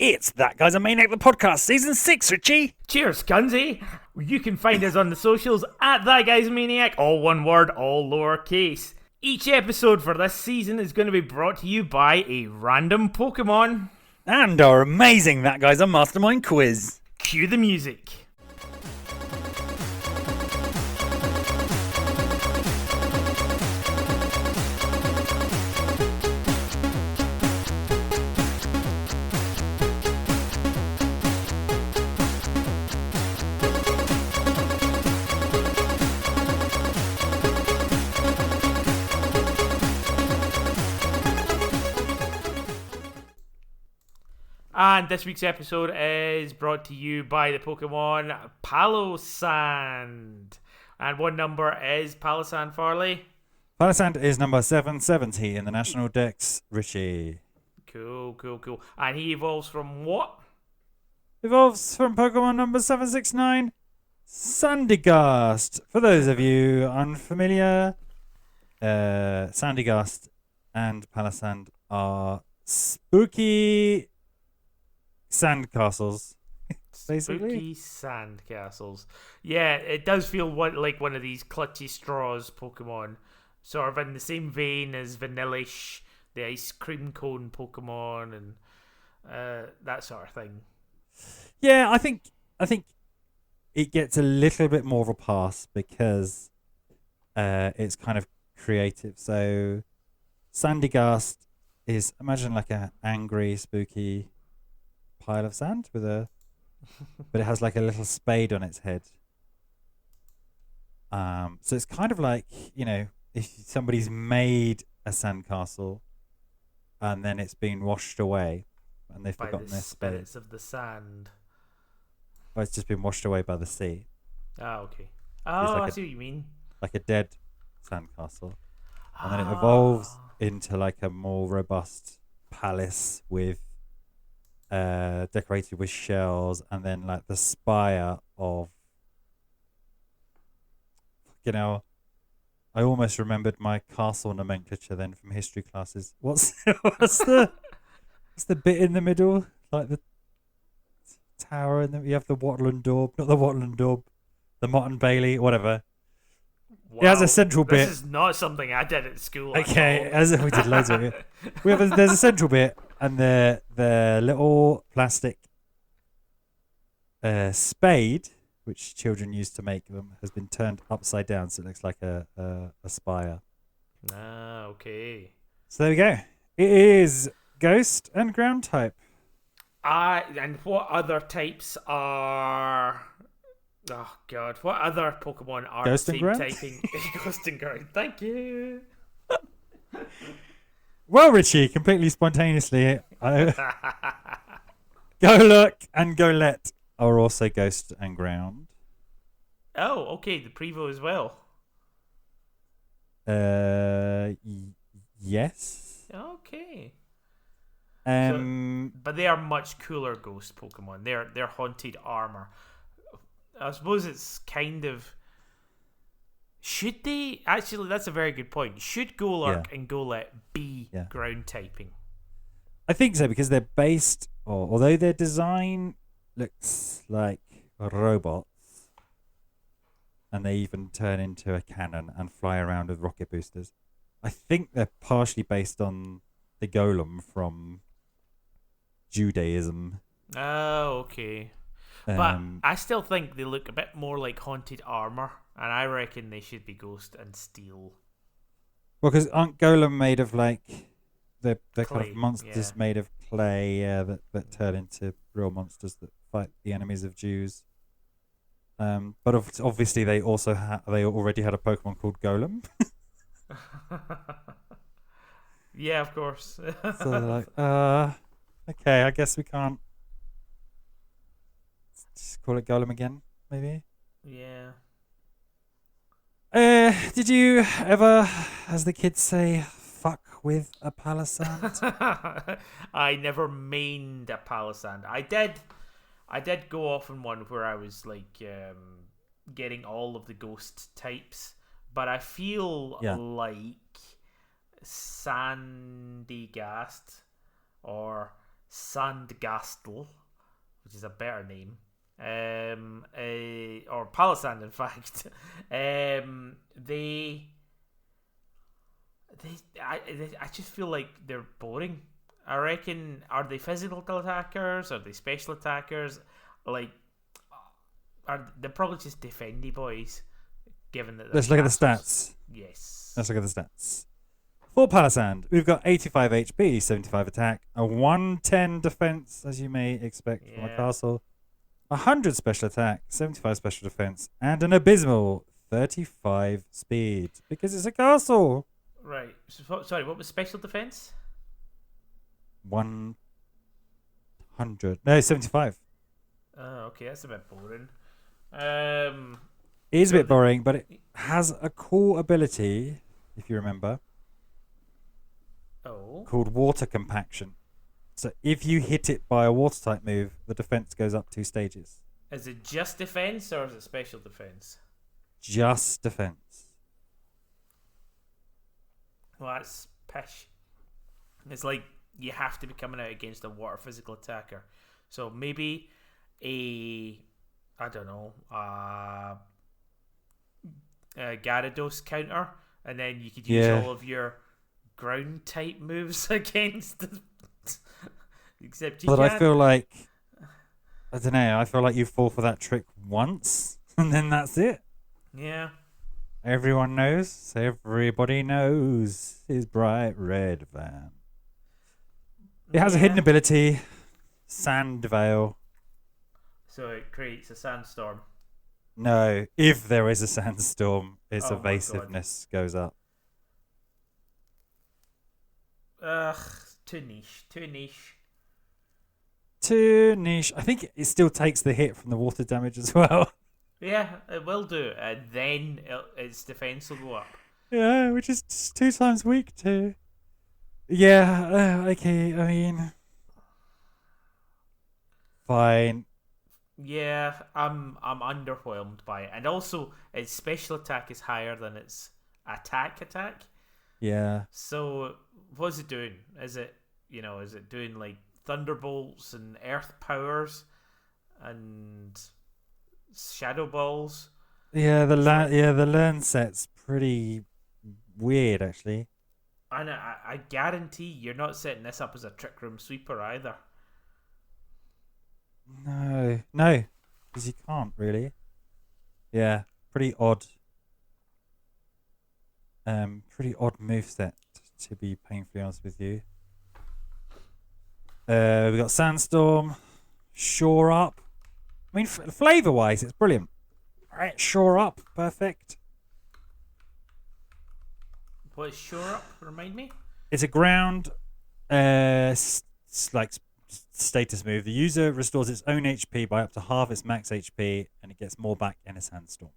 It's That Guy's a Maniac, the podcast, season 6, Richie. Cheers, Gunsy. You can find us on the socials at That Guy's Maniac, all one word, all lowercase. Each episode for this season is going to be brought to you by a random Pokémon. And our amazing That Guy's a Mastermind quiz. Cue the music. And this week's episode is brought to you by the Pokemon Palossand. And what number is Palossand, Farley? Palossand is number 770 in the National Dex, Richie. Cool. And he evolves from what? Evolves from Pokemon number 769, Sandygast. For those of you unfamiliar, Sandygast and Palossand are spooky sandcastles, basically. Spooky sandcastles. Yeah, it does feel like one of these clutchy straws Pokemon. Sort of in the same vein as Vanillish, the ice cream cone Pokemon, and that sort of thing. Yeah, I think it gets a little bit more of a pass because it's kind of creative. So Sandygast is, imagine like an angry, spooky pile of sand with but it has like a little spade on its head. So it's kind of like, you know, if somebody's made a sandcastle and then it's been washed away and they've forgotten their spade. Spirits of the sand. Or it's just been washed away by the sea. Ah, okay. Like I see what you mean. Like a dead sandcastle. And then it evolves into like a more robust palace with decorated with shells, and then like the spire of, you know, I almost remembered my castle nomenclature then from history classes. What's the bit in the middle, like the tower, and then you have the wattle and daub, not the wattle and daub, the Mott and Bailey, whatever. Wow, it has a central bit. This is not something I did at school. Okay, as we did loads of it. There's a central bit, and the little plastic spade, which children use to make them, has been turned upside down, so it looks like a spire. Ah, okay. So there we go. It is ghost and ground type. And what other types are? Oh God! What other Pokemon are Ghost and ground? typing? Ghost and ground. Thank you. Well, Richie, completely spontaneously, Golurk and Golett are also ghost and ground. Oh, okay. The Prevo as well. Yes. Okay. But they are much cooler ghost Pokemon. They're haunted armor. I suppose it's kind of. Should they? Actually, that's a very good point. Should Golurk and Golett be ground typing? I think so, because they're based, although their design looks like robots, and they even turn into a cannon and fly around with rocket boosters. I think they're partially based on the golem from Judaism. Oh, okay. But I still think they look a bit more like haunted armor, and I reckon they should be ghost and steel. Well, because aren't golem made of like they're kind of Clay, monsters made of clay, that turn into real monsters that fight the enemies of Jews. But obviously they also they already had a Pokemon called Golem. Yeah, of course. So they're like, okay, I guess we can't just call it Golem again, maybe. Yeah. Did you ever, as the kids say, fuck with a Palossand? I never mained a Palossand. I did go off on one where I was like getting all of the ghost types, but I feel like Sandygast or Sandgastel, which is a better name, or Palossand, in fact. I just feel like they're boring. I reckon, are they physical attackers? Are they special attackers? Like, they're probably just defendy boys, given that. Let's look at the stats. Yes. Let's look at the stats. For Palossand, we've got 85 HP, 75 attack, a 110 defense, as you may expect from a castle, 100 special attack, 75 special defense, and an abysmal 35 speed, because it's a castle. Right. So, sorry, what was special defense? 100. No, 75. Oh, okay, that's a bit boring. It is a bit boring, but it has a cool ability, if you remember. Oh. Called water compaction. So if you hit it by a water type move, the defense goes up 2 stages. Is it just defense or is it special defense? Just defense. Well, that's pish. It's like you have to be coming out against a water physical attacker. So maybe a Gyarados counter, and then you could use all of your ground type moves against the except you But can't. I feel like I don't know, I feel like you fall for that trick once and then that's it. Yeah. Everyone knows, everybody knows his bright red van. It has a hidden ability, Sand Veil. So it creates a sandstorm. No, if there is a sandstorm, its Oh my evasiveness goes up. Ugh, too niche. Too niche. I think it still takes the hit from the water damage as well. Yeah, it will do, and then its defense will go up. Yeah, which is 2 times weak too. Yeah, okay, I mean... Fine. Yeah, I'm underwhelmed by it, and also its special attack is higher than its attack. Yeah. So what's it doing? Is it doing like thunderbolts and earth powers and shadow balls? Yeah, the learn set's pretty weird actually. And I guarantee you're not setting this up as a trick room sweeper either. No, because you can't really. Yeah, pretty odd. Pretty odd moveset, to be painfully honest with you. We got Sandstorm, Shore Up. I mean, flavor-wise, it's brilliant. All right, Shore Up, perfect. What's Shore Up? Remind me. It's a ground, status move. The user restores its own HP by up to half its max HP, and it gets more back in a sandstorm.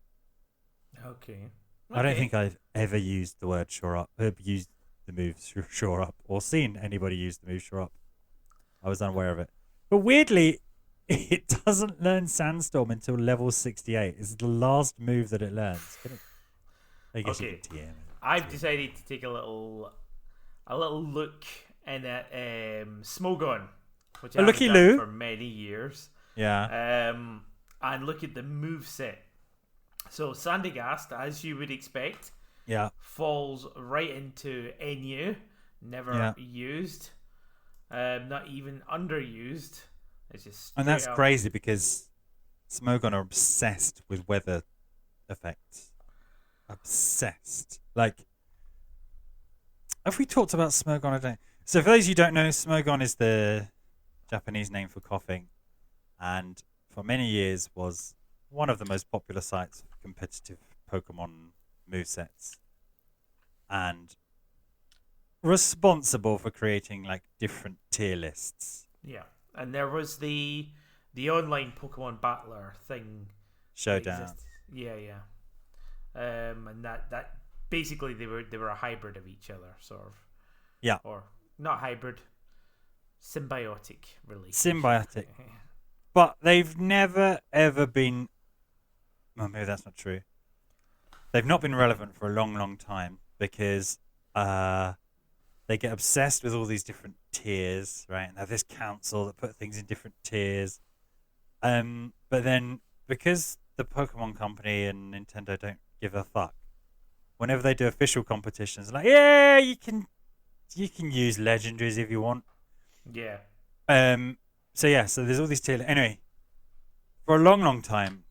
Okay. I don't think I've ever used the word shore up, used the move shore up, or seen anybody use the move shore up. I was unaware of it. But weirdly, it doesn't learn Sandstorm until level 68. It's the last move that it learns. I guess you can TM it. I've decided to take a little look in at Smogon, which I've done for many years. Yeah. And look at the moveset. So Sandygast, as you would expect, falls right into NU, never used, not even underused. It's just and that's crazy because Smogon are obsessed with weather effects. Obsessed. Like, have we talked about Smogon? I don't. So for those of you who don't know, Smogon is the Japanese name for coughing, and for many years was one of the most popular sites for competitive Pokemon movesets, and responsible for creating like different tier lists. Yeah, and there was the online Pokemon battler thing. Showdown. Yeah. And that basically they were a hybrid of each other, sort of. Yeah. Or not hybrid, symbiotic relationship. Symbiotic. But they've never ever been. Well, maybe that's not true. They've not been relevant for a long, long time because they get obsessed with all these different tiers, right? And they have this council that put things in different tiers. But then because the Pokemon Company and Nintendo don't give a fuck, whenever they do official competitions, like, yeah, you can use legendaries if you want. Yeah. So there's all these tier. Anyway, for a long, long time,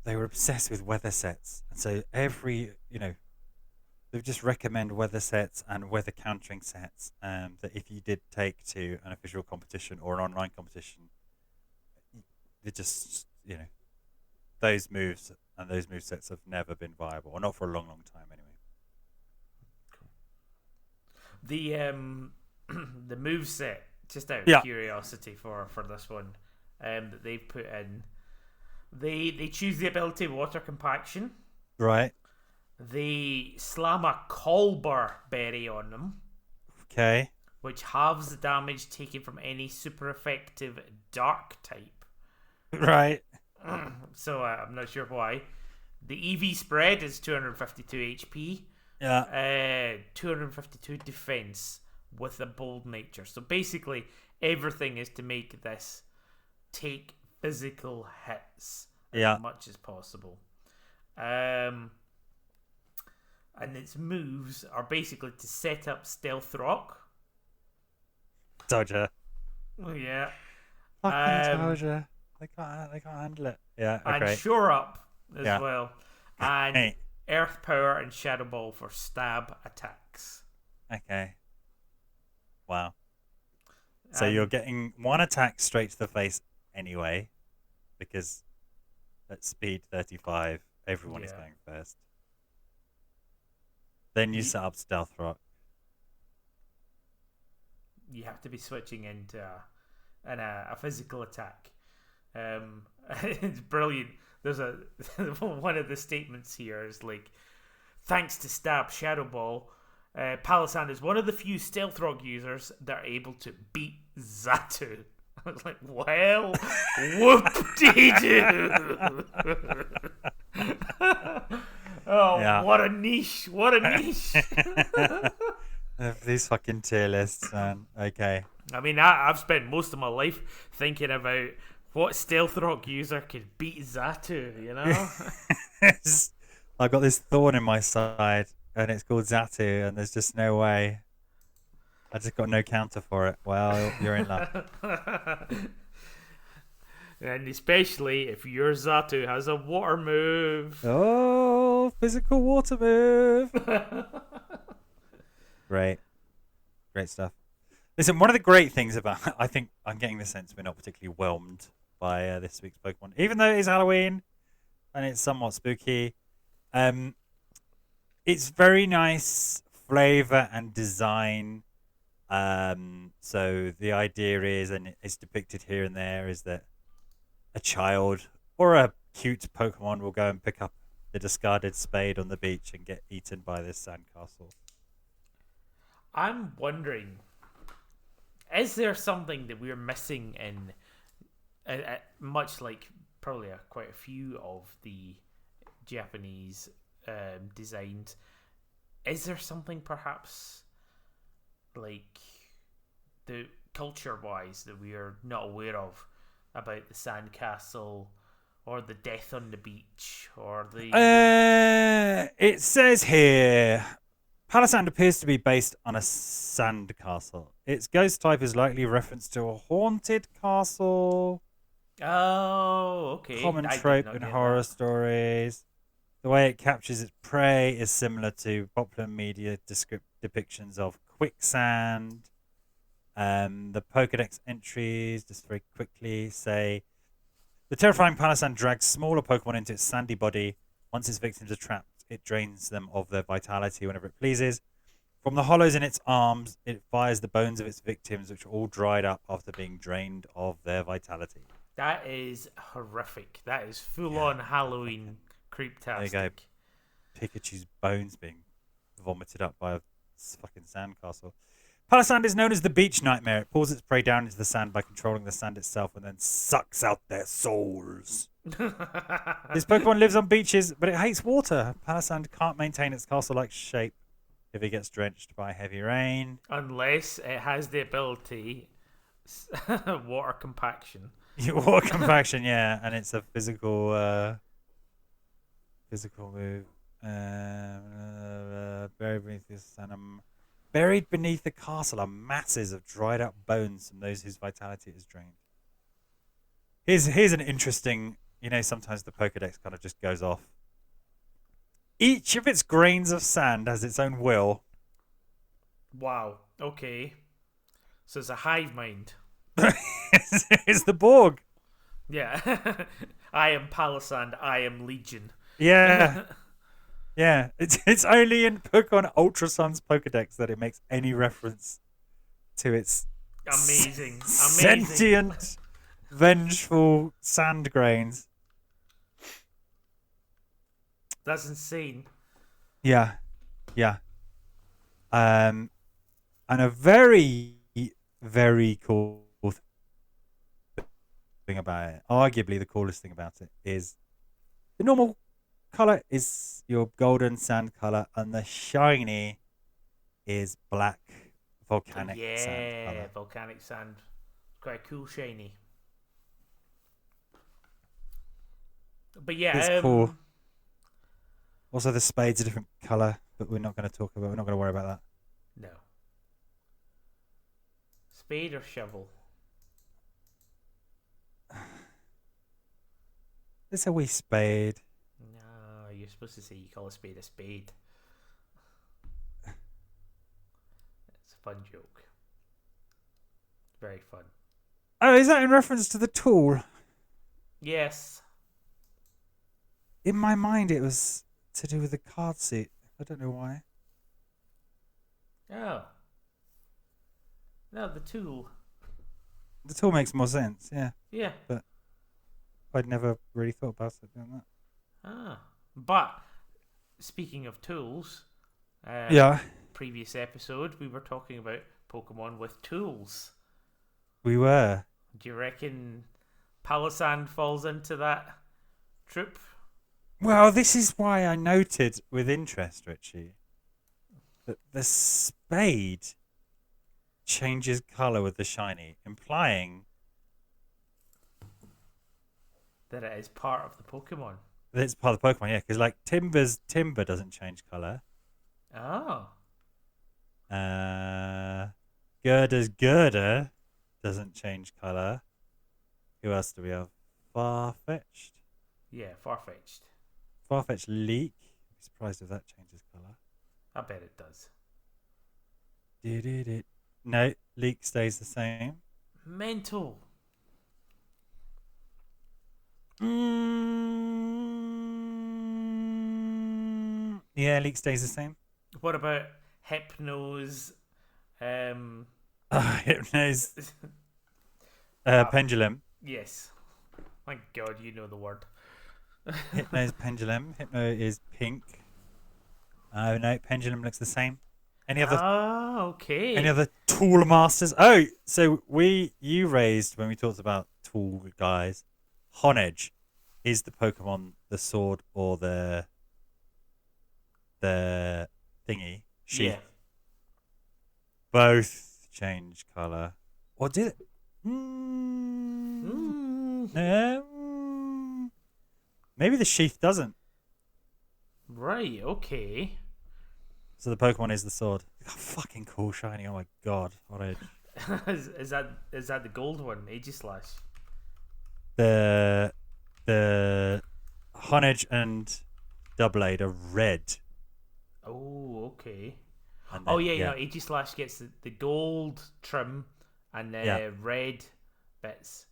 they were obsessed with weather sets, and so they would just recommend weather sets and weather countering sets. That if you did take to an official competition or an online competition, they just those moves and those move sets have never been viable, or not for a long, long time anyway. The move set, just out of Yeah. curiosity for this one, that they've put in, they choose the ability water compaction. Right. They slam a Colbur berry on them, Okay. which halves the damage taken from any super effective dark type. Right. So I'm not sure why. The EV spread is 252 HP. Yeah. 252 defense with a bold nature. So basically, everything is to make this take physical hits as much as possible. And its moves are basically to set up Stealth Rock. Dodger. Oh, yeah. Fucking Dodger. They can't handle it. Yeah. Okay. And Shore Up as Yeah. well. And Earth Power and Shadow Ball for stab attacks. Okay. Wow. So And you're getting one attack straight to the face anyway, because at speed 35, everyone is going first. Then you set up Stealth Rock. You have to be switching into a physical attack. It's brilliant. There's one of the statements here is like, thanks to Stab Shadow Ball, Palossand is one of the few Stealth Rock users that are able to beat Xatu. I was like, well, whoop-de-doo. What a niche. What a niche. These fucking tier lists, man. Okay. I mean, I've spent most of my life thinking about what Stealth Rock user could beat Xatu, you know? I've got this thorn in my side, and it's called Xatu, and there's just no way. I just got no counter for it. Well, you're in luck. And especially if your Xatu has a water move. Oh, physical water move. Great stuff. Listen, one of the great things about, I think I'm getting the sense we're not particularly whelmed by this week's Pokemon, even though it is Halloween and it's somewhat spooky. It's very nice flavor and design. So the idea is, and it's depicted here and there, is that a child or a cute Pokemon will go and pick up the discarded spade on the beach and get eaten by this sandcastle. I'm wondering, is there something that we're missing in, much like probably quite a few of the Japanese designs, is there something perhaps like the culture-wise that we are not aware of about the sandcastle or the death on the beach or the... It says here, Palossand appears to be based on a sand castle. Its ghost type is likely a reference to a haunted castle. Oh, okay. Common trope in horror stories. The way it captures its prey is similar to popular media depictions of quicksand. The Pokedex entries, just very quickly, say the terrifying Palossand drags smaller Pokemon into its sandy body. Once its victims are trapped, it drains them of their vitality whenever it pleases. From the hollows in its arms, it fires the bones of its victims, which are all dried up after being drained of their vitality. That is horrific. That is full-on Halloween creeptastic. There you go. Pikachu's bones being vomited up by a fucking sandcastle. Palossand is known as the beach nightmare. It pulls its prey down into the sand by controlling the sand itself and then sucks out their souls. This Pokemon lives on beaches, but it hates water. Palossand can't maintain its castle-like shape if it gets drenched by heavy rain. Unless it has the ability water compaction. Water compaction, yeah, and it's a physical move. Buried beneath the castle are masses of dried up bones from those whose vitality is drained. Here's an interesting. Sometimes the Pokédex kind of just goes off. Each of its grains of sand has its own will. Wow. Okay. So it's a hive mind. It's the Borg. Yeah. I am Palossand. I am Legion. Yeah. Yeah. It's only in Pokemon Ultra Sun's Pokédex that it makes any reference to its amazing. Sentient, vengeful sand grains. That's insane. Yeah. Yeah. And a very, very cool thing about it, arguably the coolest thing about it, is the normal color is your golden sand color, and the shiny is black volcanic sand color. Yeah, volcanic sand. Quite a cool shiny. But yeah, it's cool. Also, the spade's a different color, but we're not going to worry about that. No. Spade or shovel? It's a wee spade. No, you're supposed to say you call a spade a spade. It's a fun joke. Very fun. Oh, is that in reference to the tool? Yes. In my mind, it was to do with the card seat. I don't know why. Oh. No, the tool. The tool makes more sense, yeah. Yeah. But I'd never really thought about it doing that. Ah. But, speaking of tools, yeah. Previous episode, we were talking about Pokemon with tools. We were. Do you reckon Palossand falls into that troop? Well, this is why I noted with interest, Richie, that the spade changes colour with the shiny, implying that it is part of the Pokemon. That it's part of the Pokemon, yeah, because like Timber doesn't change colour. Oh. Girder's Girder doesn't change colour. Who else do we have? Farfetch'd. Yeah, Farfetch'd. Farfetch'd Leak. I'd be surprised if that changes colour. I bet it does. No, Leak stays the same. Mental. Yeah, Leak stays the same. What about Hypnose? Hypnose. Pendulum. Yes. Thank God you know the word. Hypno's Pendulum. Hypno is pink. Oh no, Pendulum looks the same. Any other? Okay. Any other tool masters? Oh, so you raised when we talked about tool guys. Honedge is the Pokemon, the sword or the thingy. Yeah. Both change color. Or did it? Maybe the sheath doesn't. Right. Okay. So the Pokemon is the sword. Oh, fucking cool, shiny! Oh my god, Honedge. is that the gold one? Aegislash. The Honedge and Doublade are red. Oh, okay. And then, yeah. Aegislash gets the gold trim and the red bits.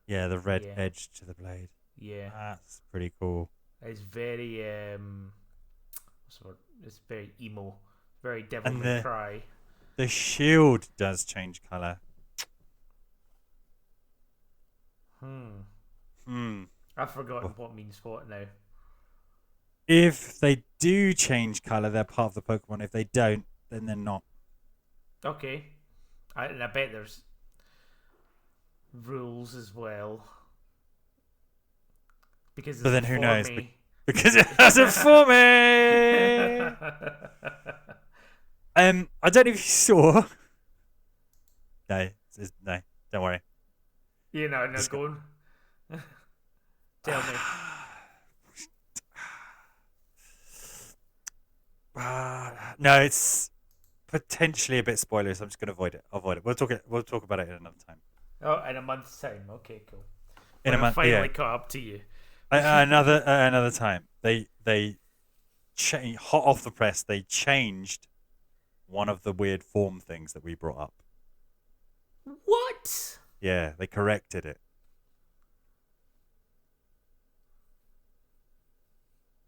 Yeah, the red edge to the blade. Yeah, that's pretty cool. It's very what's the word? It's very emo, very Devil May Cry. The shield does change color. I've forgotten what means what now. If they do change color, they're part of the Pokemon. If they don't, then they're not. Okay, I bet there's rules as well. Because but then who knows? Because it hasn't for me. I don't know if you saw. No, no, don't worry. No, Just go. go on. Tell me. No, it's potentially a bit spoilers. I'm just gonna avoid it. Avoid it. We'll talk about it in another time. Oh, in a month's time. Okay, cool. In When a I month, yeah. finally caught up to you. Another time. Hot off the press. They changed one of the weird form things that we brought up. What? Yeah, they corrected it.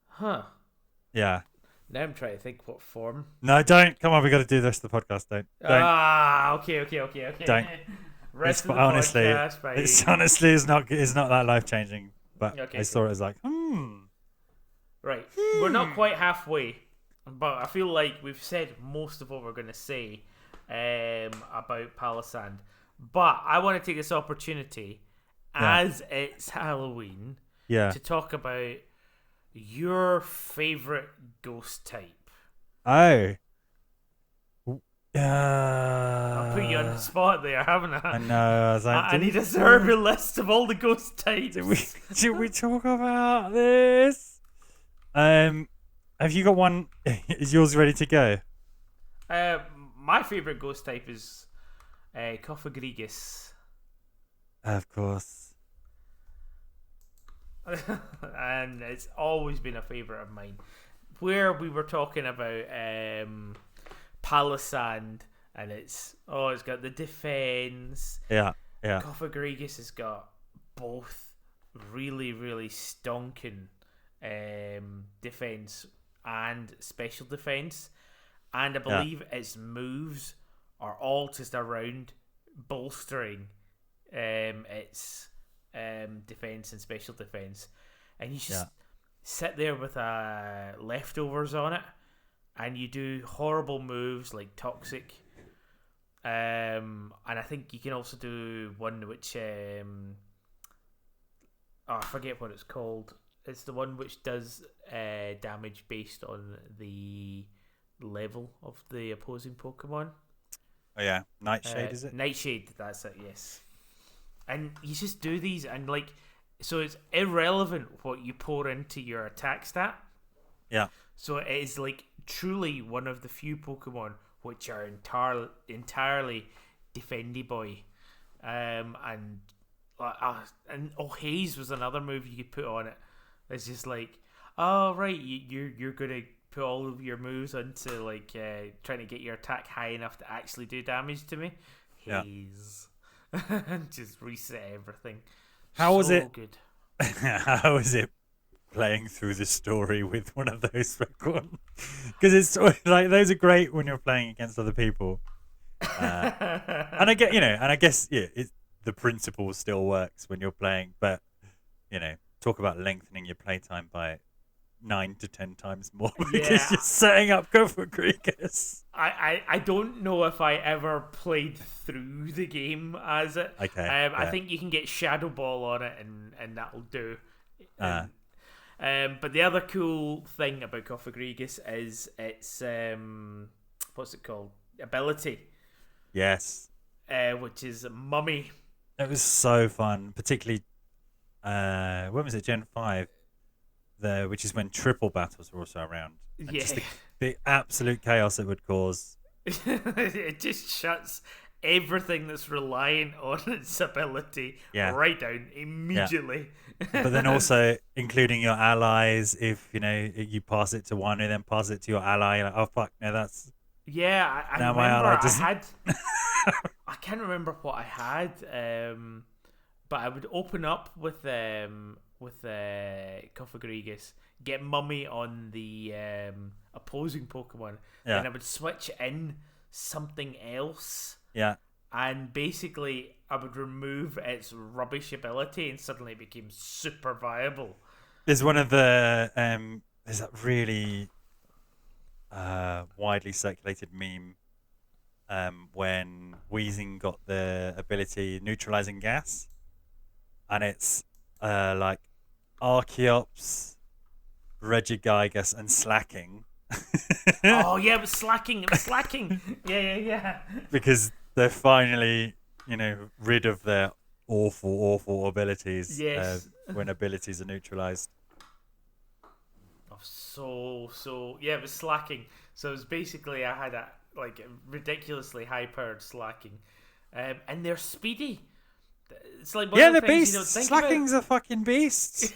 Huh. Yeah. Now I'm trying to think what form. No, don't. Come on, we got to do the rest of the podcast. Don't. Ah, okay. Don't. Rest of the Honestly, podcast, fine. it's honestly is not that life changing. But Okay, I saw it as like, Right. We're not quite halfway, but I feel like we've said most of what we're going to say about Palossand. But I want to take this opportunity, as it's Halloween, yeah. to talk about your favorite ghost type. Oh. I'll put you on the spot there, haven't I? I know. I was like, I need a survey list of all the ghost types. Did we talk about this? Have you got one? Is yours ready to go? My favorite ghost type is Cophagrigus. Of course. And it's always been a favorite of mine. Where we were talking about Palossand, and it's got the defense. Yeah. Cophagrigus has got both really, really stonking defense and special defense, and I believe its moves are all just around bolstering its defense and special defense, and you just sit there with leftovers on it, and you do horrible moves like toxic, and I think you can also do one which I forget what it's called. It's the one which does damage based on the level of the opposing Pokemon. Oh yeah, Nightshade is it? Nightshade, that's it. Yes. And you just do these, and so it's irrelevant what you pour into your attack stat. Yeah. So it is truly one of the few Pokemon which are entirely defendy boy, and Haze was another move you could put on it. It's just you're gonna put all of your moves into trying to get your attack high enough to actually do damage to me. Haze. Just reset everything. How was it? Good. How was it playing through the story with one of those Pokemon? Because it's those are great when you're playing against other people. And I guess the principle still works when you're playing, but talk about lengthening your playtime by 9 to 10 times more because you're setting up Cophagrigus. I don't know if I ever played through the game as it. Okay. I think you can get Shadow Ball on it and that'll do. But the other cool thing about Cophagrigus is its what's it called? Ability. Yes. Which is Mummy. It was so fun, particularly when was it? Gen 5. Which is when triple battles were also around. And just the absolute chaos it would cause. It just shuts everything that's reliant on its ability right down immediately. But then also including your allies. If you pass it to one and then pass it to your ally, you're like, oh fuck, no, that's I now remember my ally I doesn't... had. I can't remember what I had, but I would open up with Cophagrigus, get Mummy on the opposing Pokemon, and I would switch in something else. Yeah. And basically, I would remove its rubbish ability, and suddenly it became super viable. There's one of the there's that really widely circulated meme when Weezing got the ability neutralizing gas, and it's Archeops, Regigigas, and Slacking, Oh yeah, it was slacking. It was slacking. Yeah. Because they're finally, rid of their awful abilities Yes. when abilities are neutralized. Oh, so yeah, it was slacking. So it was basically I had a like ridiculously high powered slacking, and they're speedy. It's like one Yeah, of the the things you beast. don't think about. Slacking's a fucking beast.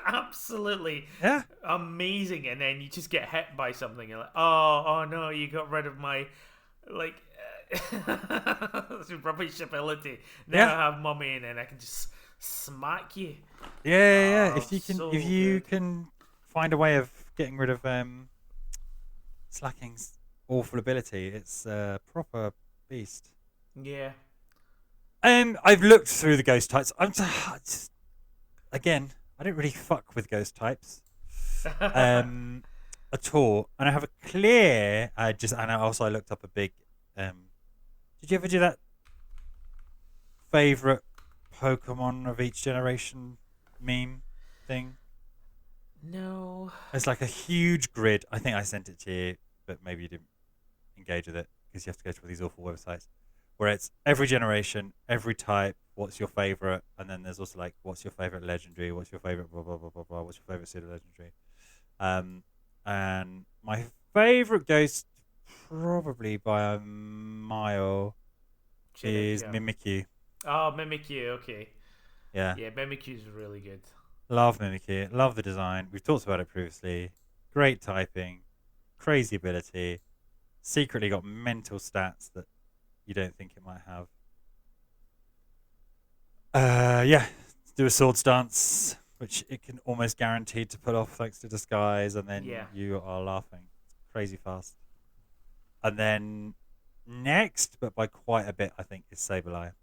Absolutely Yeah. amazing, and then you just get hit by something. You're like, oh no, you got rid of my like rubbish ability. Now Yeah. I have mummy, and then I can just smack you. Yeah. Oh, If so you good. can find a way of getting rid of Slacking's awful ability, it's a proper beast. Yeah. I've looked through the ghost types. Again, I don't really fuck with ghost types at all, and I have a clear. And I looked up a big. Did you ever do that favorite Pokemon of each generation meme thing? No. It's like a huge grid. I think I sent it to you, but maybe you didn't engage with it because you have to go to all these awful websites where it's every generation, every type, what's your favorite, and then there's also like what's your favorite legendary, what's your favorite blah blah blah blah blah, what's your favorite pseudo legendary. And my favorite ghost, probably by a mile, is Shedinja. Mimikyu. Oh, Mimikyu. Okay. Yeah, Yeah, Mimikyu's really good. love Mimikyu, love the design. We've talked about it previously. Great typing, crazy ability, secretly got mental stats that you don't think it might have. Yeah, do a sword stance, which it can almost guaranteed to pull off thanks to disguise, and then Yeah. you are laughing. It's crazy fast. And then next, but by quite a bit, I think, is Sableye.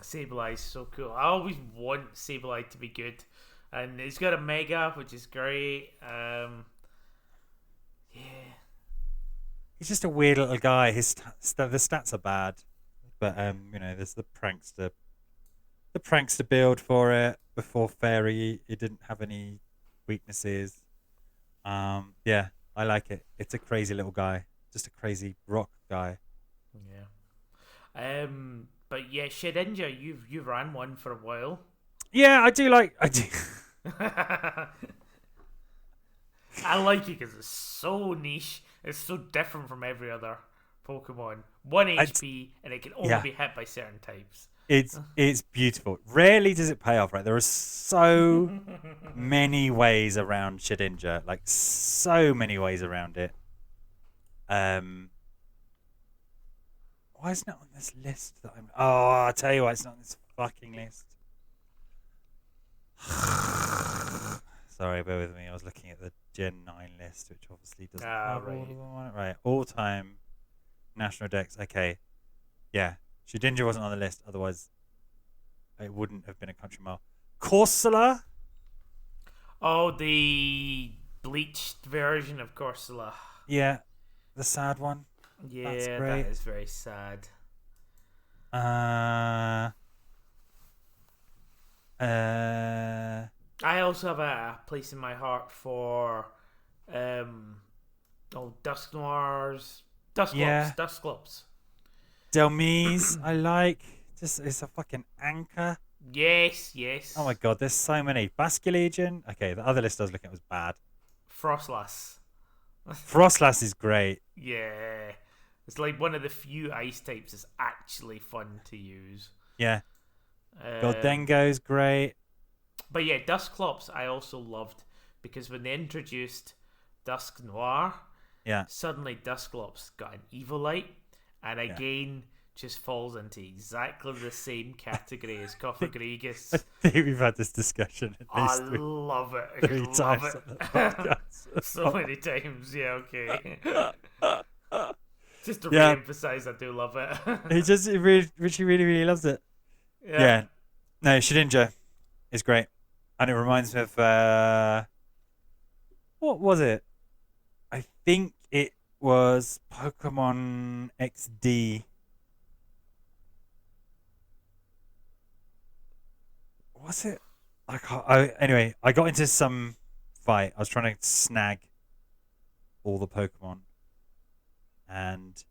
Sableye's so cool. I always want Sableye to be good. And he's got a Mega, which is great. Yeah. He's just a weird little guy. The stats are bad, but there's the prankster build for it. Before Fairy, it didn't have any weaknesses. Yeah, I like it. It's a crazy little guy, just a crazy rock guy. Yeah. But yeah, Shedinja, you've ran one for a while. Yeah, I do. I like it because it's so niche. It's so different from every other Pokemon. One It's, HP, and it can only yeah, be hit by certain types. it's beautiful. Rarely does it pay off, right? There are so many ways around Shedinja, like so many ways around it. Um, why isn't it on this list that I'm? Oh, I'll tell you why it's not on this fucking list. Sorry, bear with me. I was looking at the Gen 9 list, which obviously doesn't have all of Right. them on it. Right, all-time national decks. Okay, yeah. Shedinja wasn't on the list, otherwise it wouldn't have been a country mile. Corsola? Oh, the bleached version of Corsola. Yeah, the sad one. That's Yeah, that great. is very sad. Uh, uh, I also have a place in my heart for Dusk Noirs, yeah. Dusclops. Delmise, I like. Just it's a fucking anchor. Yes. Oh my god, there's so many. Basculegion. Okay, the other list I was looking at was bad. Frostlass. Frostlass is great. Yeah. It's like one of the few ice types that's actually fun to use. Yeah. Um, Goldengo's great. but yeah, Dusclops I also loved because when they introduced Dusk Noir, Yeah. suddenly Dusclops got an Evilite, and Yeah. again just falls into exactly the same category as I Cofagrigus. think we've had this discussion at I least love it. three Love times on the it. podcast. So many times. Yeah, okay. Just to Yeah. re-emphasize, I do love it. Richie really loves it. Yeah. No, Shedinja is great. And it reminds me of what was it? I think it was Pokemon XD. Was it? Anyway, I got into some fight. I was trying to snag all the Pokemon, and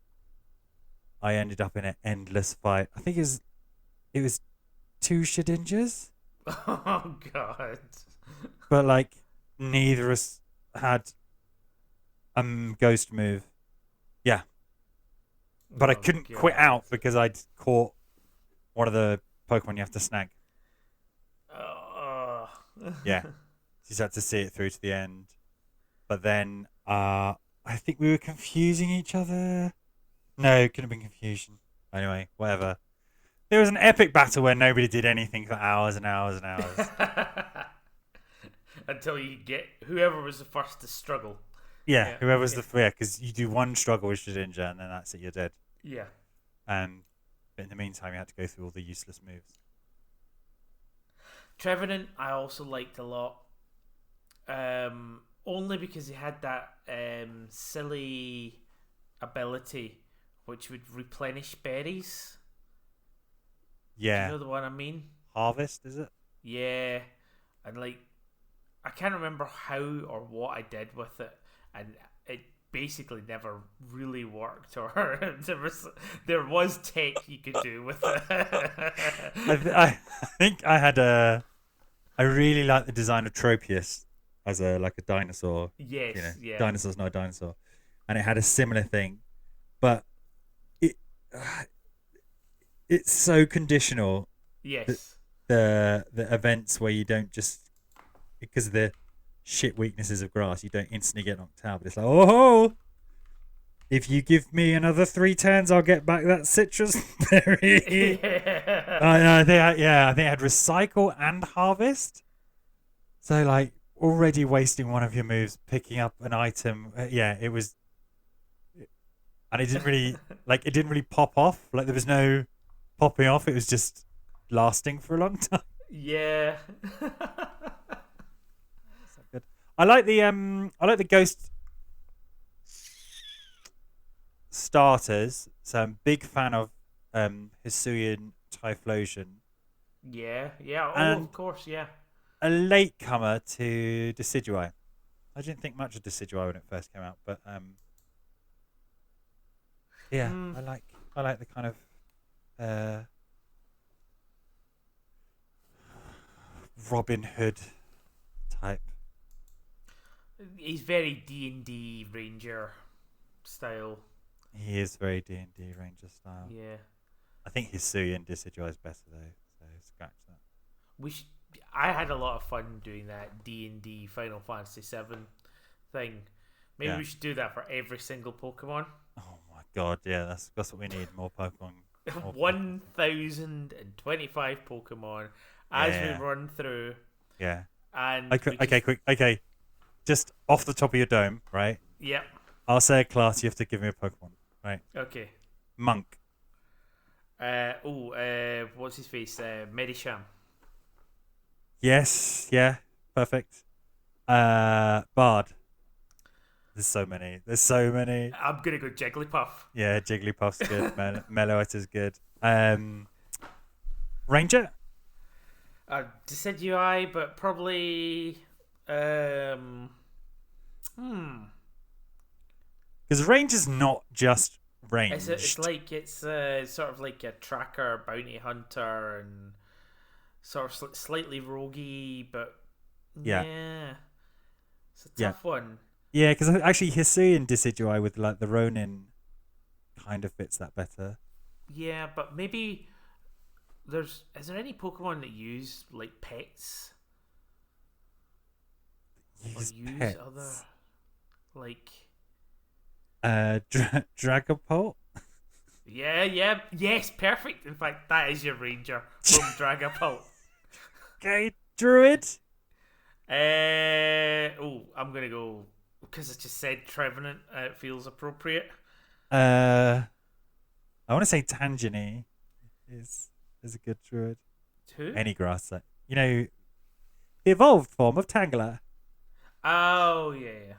I ended up in an endless fight. I think it was two Shedinjas, Oh god. but like neither of us had a ghost move. Yeah, but I Oh couldn't quit god. out because I'd caught one of the Pokemon you have to snag. Oh. Yeah, just had to see it through to the end. But then I think we were confusing each other. No, it couldn't have been confusion. Anyway, whatever. There was an epic battle where nobody did anything for hours and hours and hours. Until you get whoever was the first to struggle. Yeah, Yeah. whoever's the because you do one struggle with Shedinja and then that's it, you're dead. Yeah. But in the meantime, you had to go through all the useless moves. Trevenant I also liked a lot. Only because he had that silly ability which would replenish berries. Yeah, Do you know the one I mean? harvest is it? Yeah. And like I can't remember how or what I did with it, and it basically never really worked. Or there was tech you could do with it. I think I had a. I really like the design of Tropius as a dinosaur. Yes, yeah. Dinosaur's not a dinosaur, and it had a similar thing, but it it's so conditional. Yes. The events where you don't just because of the shit weaknesses of grass, you don't instantly get knocked out. But it's like, oh, if you give me another 3 turns, I'll get back that citrus berry. I think I had recycle and harvest. So like already wasting one of your moves, picking up an item. It was, and it didn't really it didn't really pop off. Like there was no popping off. It was just lasting for a long time. Yeah. Good. I like the ghost starters. So I'm a big fan of Hisuian Typhlosion. Yeah. Oh, And of course, yeah. a latecomer to Decidueye. I didn't think much of Decidueye when it first came out, but I like the kind of Robin Hood type. He's very D&D Ranger style. He is very D&D Ranger style. Yeah. I think Hisuian Decidueye is better though, so scratch that. I had a lot of fun doing that D&D Final Fantasy VII thing. Maybe we should do that for every single Pokemon. Oh my god, yeah, that's what we need. More Pokemon. 1025 Pokemon as we run through. Yeah. And okay. Just off the top of your dome, right? Yep. I'll say a class, you have to give me a Pokemon, right? Okay. Monk. What's his face? Medicham. Yes, yeah, perfect. Bard. There's so many. I'm gonna go Jigglypuff. Yeah, Jigglypuff's good. Meloetta is good. Ranger? Decidueye, but probably Because Ranger's not just ranged. It's sort of like a tracker, bounty hunter, and sort of slightly roguey, but yeah. It's a tough one. Yeah, because actually Hisuian Decidueye with the Ronin kind of fits that better. Yeah, but maybe is there any Pokemon that use like pets? Use pets? Other like Dragapult? Yes, perfect. In fact, that is your ranger from Dragapult. Okay, Druid. I'm gonna go because I just said Trevenant. It feels appropriate. I want to say Tangeny is a good Druid. Who? Any grass type. The evolved form of Tangela. Oh yeah.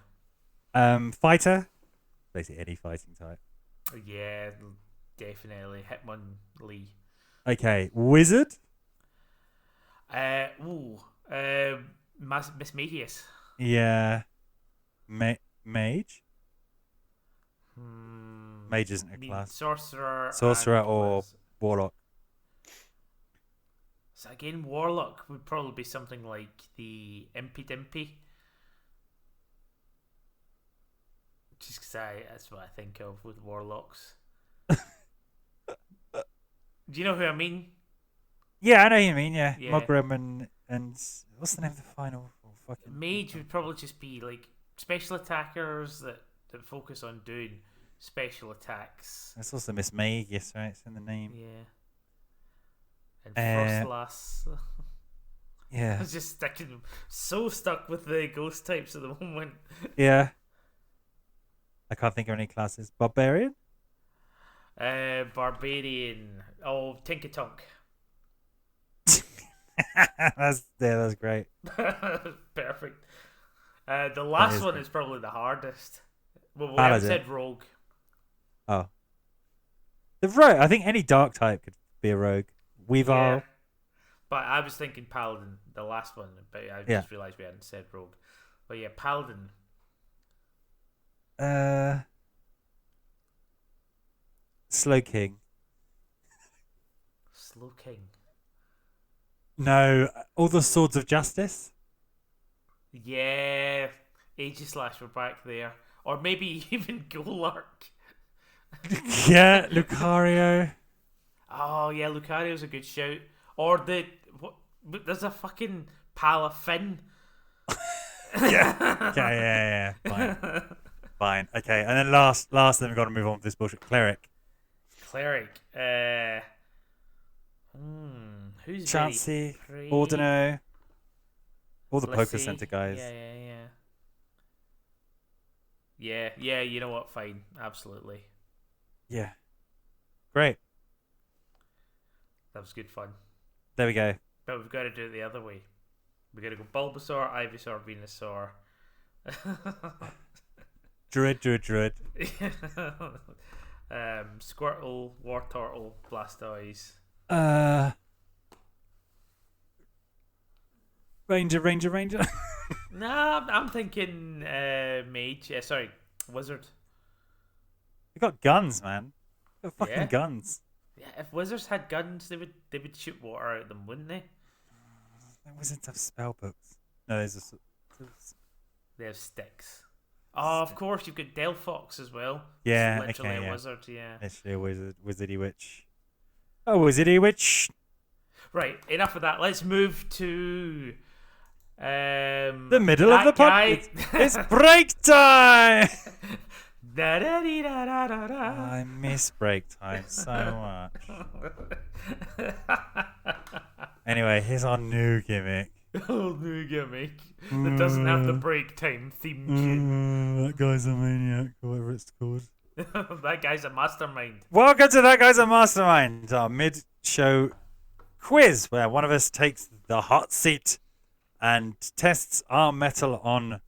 Fighter. Basically any fighting type. Yeah, definitely Hitmonlee. Okay, Wizard. Mismagius. Yeah. Mage. Mage isn't I a mean, class. sorcerer Or was... warlock. So again, warlock would probably be something like the Impy Dimpy. Just because that's what I think of with warlocks. Do you know who I mean? Yeah, I know what you mean. Yeah, Yeah. Mogram and what's the name of the final? Mage would probably just be like special attackers that focus on doing special attacks. It's also Miss Magus, right? It's in the name. Yeah. And Uh, Frostlass. I Yeah. was just so stuck with the ghost types at the moment. Yeah. I can't think of any classes. Barbarian? Barbarian. Oh, Tinkatonk. that's great. Perfect. The last one is probably the hardest. Well, we haven't said rogue. Oh. The rogue. I think any dark type could be a rogue. Weavile. Yeah. But I was thinking Paladin, the last one, but I just realised we hadn't said rogue. But yeah, Paladin. Slow King. Slow King. No, all the Swords of Justice. Yeah, Aegislash were back there, or maybe even Golark. Yeah, Lucario. Oh yeah, Lucario's a good shout. Or there's a fucking Palossand. Yeah. Fine. Okay, and then last, then we've got to move on with this bullshit. Cleric. Who's Chansey, Ordino, all the Poker see. Center guys. Yeah, you know what? Fine. Absolutely. Yeah. Great. That was good fun. There we go. But we've got to do it the other way. We've got to go Bulbasaur, Ivysaur, Venusaur. Druid. Squirtle, Wartortle, Blastoise. Ranger. Nah, I'm thinking Mage. Sorry, Wizard. You got guns, man. You got fucking guns. Yeah, if wizards had guns, they would shoot water out of them, wouldn't they? Wizards have spell books. No, They have sticks. Oh, of course, you've got Delphox as well. Yeah, it's literally a wizard. Yeah, literally a wizardy witch. Oh, wizardy witch. Right, enough of that. Let's move to the middle of the podcast. It's break time. I miss break time so much. Anyway, here's our new gimmick. New gimmick that doesn't have the break time theme tune. That guy's a maniac, or whatever it's called. That guy's a mastermind. Welcome to That Guy's a Mastermind, our mid-show quiz where one of us takes the hot seat and tests our mettle on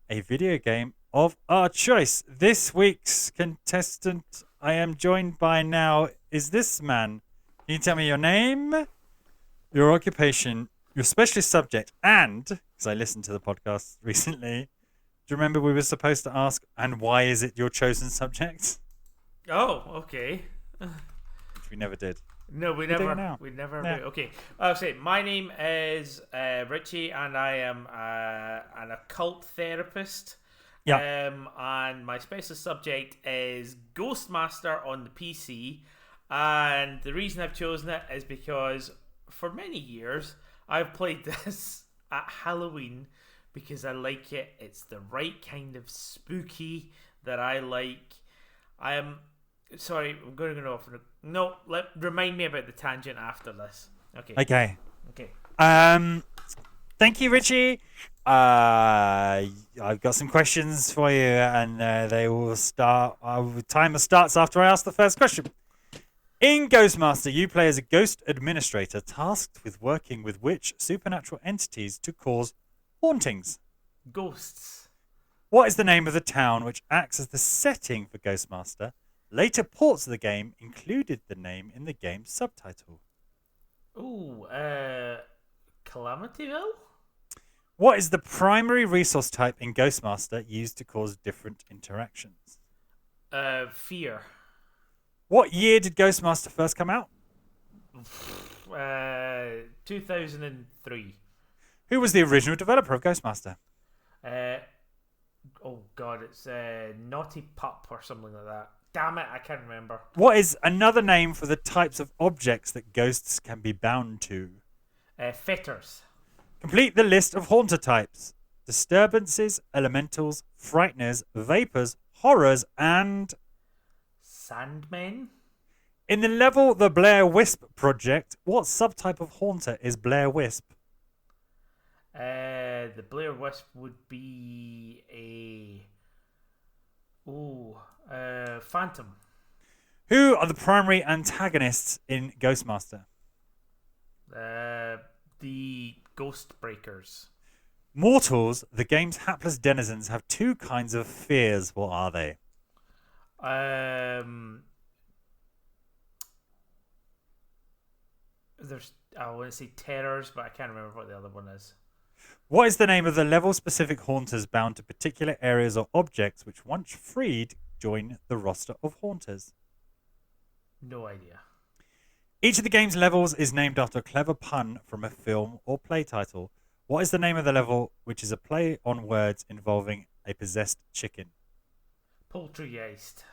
a video game of our choice. This week's contestant I am joined by now is this man. Can you tell me your name, your occupation, your specialist subject, and, because I listened to the podcast recently, do you remember we were supposed to ask, and why is it your chosen subject? Oh, okay. Which we never did. No, we never do. Okay, I'll say my name is Richie, and I am an occult therapist. Yeah. And my specialist subject is Ghostmaster on the PC, and the reason I've chosen it is because for many years I've played this at Halloween because I like it. It's the right kind of spooky that I like. Sorry, I'm going to go off. No, remind me about the tangent after this. Okay. Thank you, Richie. I've got some questions for you, and they will start. Timer starts after I ask the first question. In Ghostmaster, you play as a ghost administrator tasked with working with which supernatural entities to cause hauntings? Ghosts. What is the name of the town which acts as the setting for Ghostmaster? Later ports of the game included the name in the game's subtitle. Ooh, Calamityville? What is the primary resource type in Ghostmaster used to cause different interactions? Fear. What year did Ghostmaster first come out? 2003. Who was the original developer of Ghostmaster? Oh god, it's Naughty Pup or something like that. Damn it, I can't remember. What is another name for the types of objects that ghosts can be bound to? Fetters. Complete the list of haunter types. Disturbances, elementals, frighteners, vapors, horrors, and... Sandmen? In the level The Blair Wisp Project, what subtype of haunter is Blair Wisp? The Blair Wisp would be a phantom. Who are the primary antagonists in Ghostmaster? The Ghost Breakers. Mortals, the game's hapless denizens, have two kinds of fears. What are they? There's I want to say terrors, but I can't remember what the other one is. What is the name of the level-specific haunters bound to particular areas or objects which, once freed, join the roster of haunters? No idea. Each of the game's levels is named after a clever pun from a film or play title. What is the name of the level which is a play on words involving a possessed chicken? Poltergeist.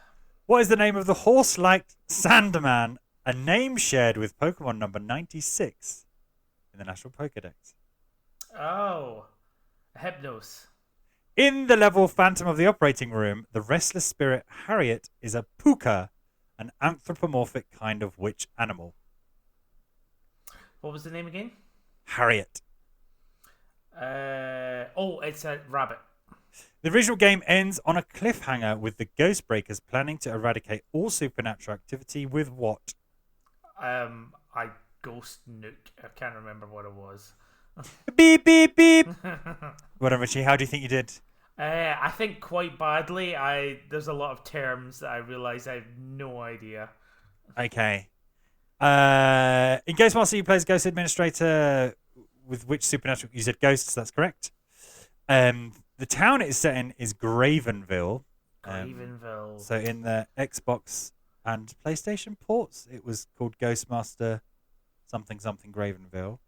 What is the name of the horse-like Sandman, a name shared with Pokemon number 96 in the National Pokédex? Oh, Hypnos. In the level Phantom of the Operating Room, the restless spirit Harriet is a puka, an anthropomorphic kind of witch animal. What was the name again? Harriet. It's a rabbit. The original game ends on a cliffhanger with the Ghostbreakers planning to eradicate all supernatural activity with what? I ghost nuke. I can't remember what it was. Beep, beep, beep. Whatever, Richie, how do you think you did? I think quite badly. There's a lot of terms that I realise I have no idea. Okay. In Ghostmaster, you play as Ghost Administrator with which supernatural... You said ghosts, that's correct. The town it's set in is Gravenville. Gravenville. So in the Xbox and PlayStation ports, it was called Ghostmaster something Gravenville.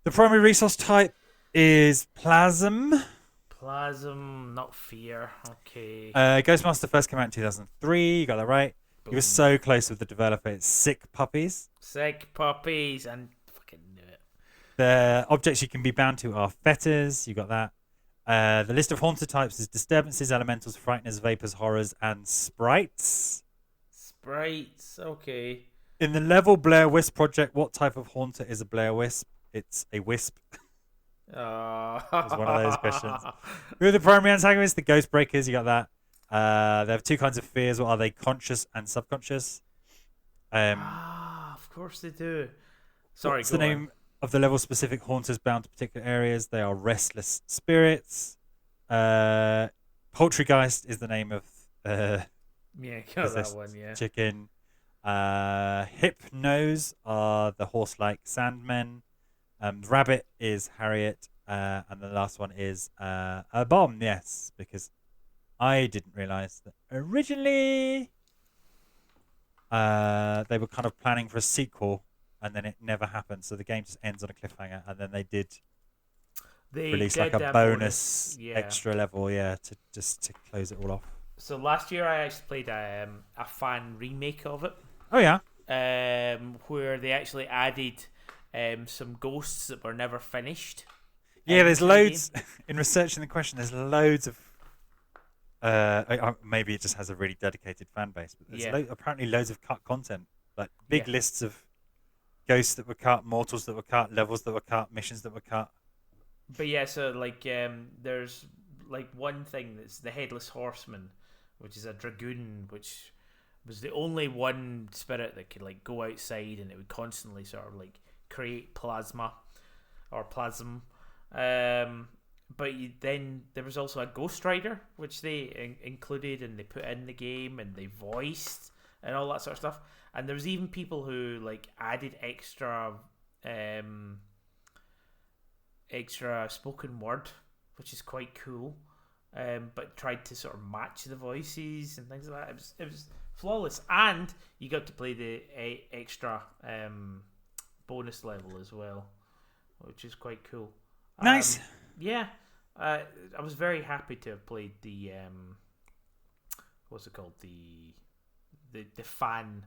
The primary resource type is Plasm. Plasm, not fear. Okay. Ghostmaster first came out in 2003. You got that right. Boom. You were so close with the developer. It's Sick Puppies. Sick Puppies, and fucking knew it. The objects you can be bound to are fetters. You got that. The list of haunted types is disturbances, elementals, frighteners, vapors, horrors, and sprites. Sprites, okay. In the level Blair Wisp Project, what type of haunter is a Blair Wisp? It's a wisp. That was one of those questions. Who are the primary antagonists? The Ghost Breakers. You got that. They have two kinds of fears. What are they? Conscious and subconscious. Of course they do. Sorry, what's the name of the level-specific haunters bound to particular areas? They are restless spirits. Poltergeist is the name of yeah, got that one. Yeah. Chicken. Hypnos are the horse-like sandmen. Rabbit is Harriet, and the last one is a bomb. Yes, because I didn't realise that originally they were kind of planning for a sequel, and then it never happened. So the game just ends on a cliffhanger, and then they release like a bonus extra level, to close it all off. So last year I actually played a fan remake of it. Oh yeah. Where they actually added some ghosts that were never finished. Yeah, there's loads in researching the question. There's loads of. Maybe it just has a really dedicated fan base, but there's apparently loads of cut content, like big lists of ghosts that were cut, mortals that were cut, levels that were cut, missions that were cut. But yeah, so like there's like one thing that's the Headless Horseman, which is a dragoon, which was the only one spirit that could like go outside and it would constantly sort of like create plasma or plasm. But then there was also a Ghost Rider, which they included and they put in the game and they voiced and all that sort of stuff. And there was even people who like added extra spoken word, which is quite cool. but tried to sort of match the voices and things like that. It was flawless, and you got to play the extra bonus level as well, which is quite cool. Nice. Yeah, I was very happy to have played the what's it called, the fan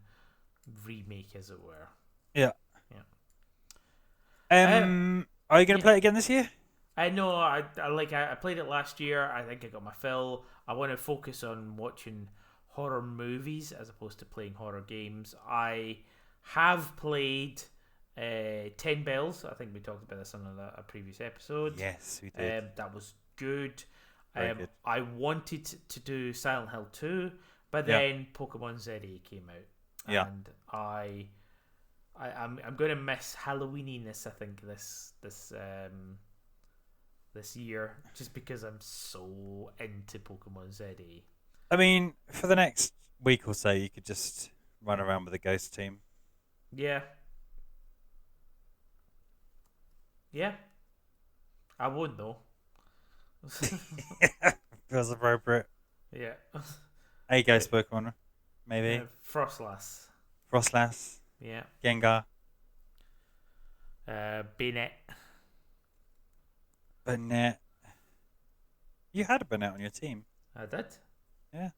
remake, as it were. Yeah. Yeah. Are you going to play it again this year? I know. I played it last year. I think I got my fill. I want to focus on watching horror movies as opposed to playing horror games. I have played 10 Bells. I think we talked about this on a previous episode. Yes, we did. That was good. Very good. I wanted to do Silent Hill 2, but then Pokemon ZA came out. Yeah. And I'm going to miss Halloweeniness, I think, this year, just because I'm so into Pokemon ZA. I mean, for the next week or so, you could just run around with the ghost team. Yeah. Yeah. I would, though. Feels appropriate. Yeah. A ghost Pokemon, maybe. Frostlass. Frostlass. Yeah. Gengar. Bayonet. Banette. You had a Banette on your team. I did. Yeah.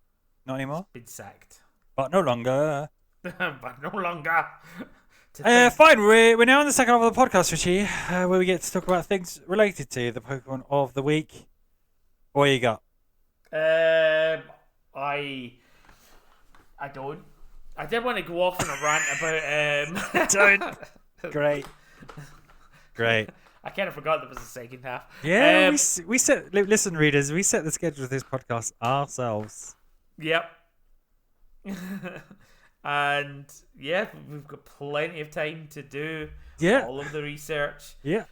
Not anymore. Been sacked. But no longer. But no longer. Fine, we're now on the second half of the podcast, Richie, where we get to talk about things related to the Pokemon of the week. What you got? I don't. I did want to go off on a rant about Don't. Great. I kind of forgot there was a second half. Yeah, we set. Listen, readers, we set the schedule of this podcast ourselves. Yep. And yeah, we've got plenty of time to do all of the research. Yeah.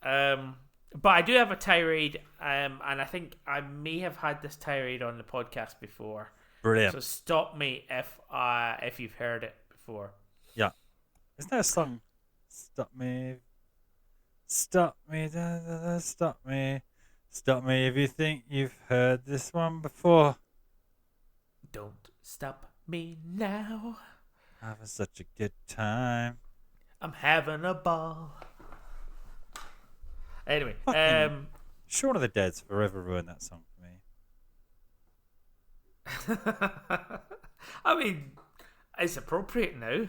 But I do have a tirade, and I think I may have had this tirade on the podcast before. Brilliant. So stop me if you've heard it before. Yeah. Isn't there a song? Stop me. Stop me. Stop me. Stop me if you think you've heard this one before. Don't stop me now. Having such a good time. I'm having a ball. Anyway, Shaun of the Dead's forever ruined that song for me. I mean, it's appropriate now.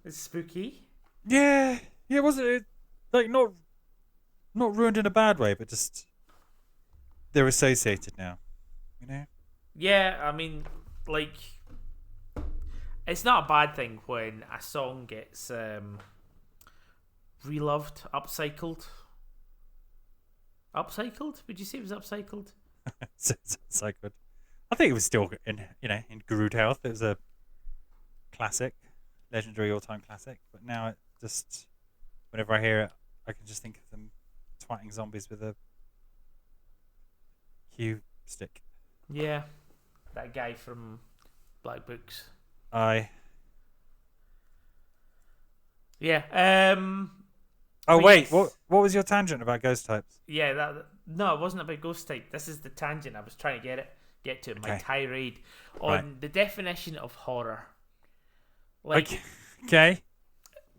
It's spooky. Yeah, wasn't it? Like not ruined in a bad way, but just they're associated now. You know? Yeah, I mean, like, it's not a bad thing when a song gets reloved, upcycled. Upcycled? Would you say it was upcycled? It's like good. I think it was still in good health. It was a classic, legendary all-time classic. But now it just, whenever I hear it, I can just think of them twatting zombies with a cue stick. Yeah, that guy from Black Books. Aye. Yeah. Oh wait, what was your tangent about ghost types? Yeah, no, it wasn't about ghost type. This is the tangent I was trying to get to. My tirade on the definition of horror. Like, okay.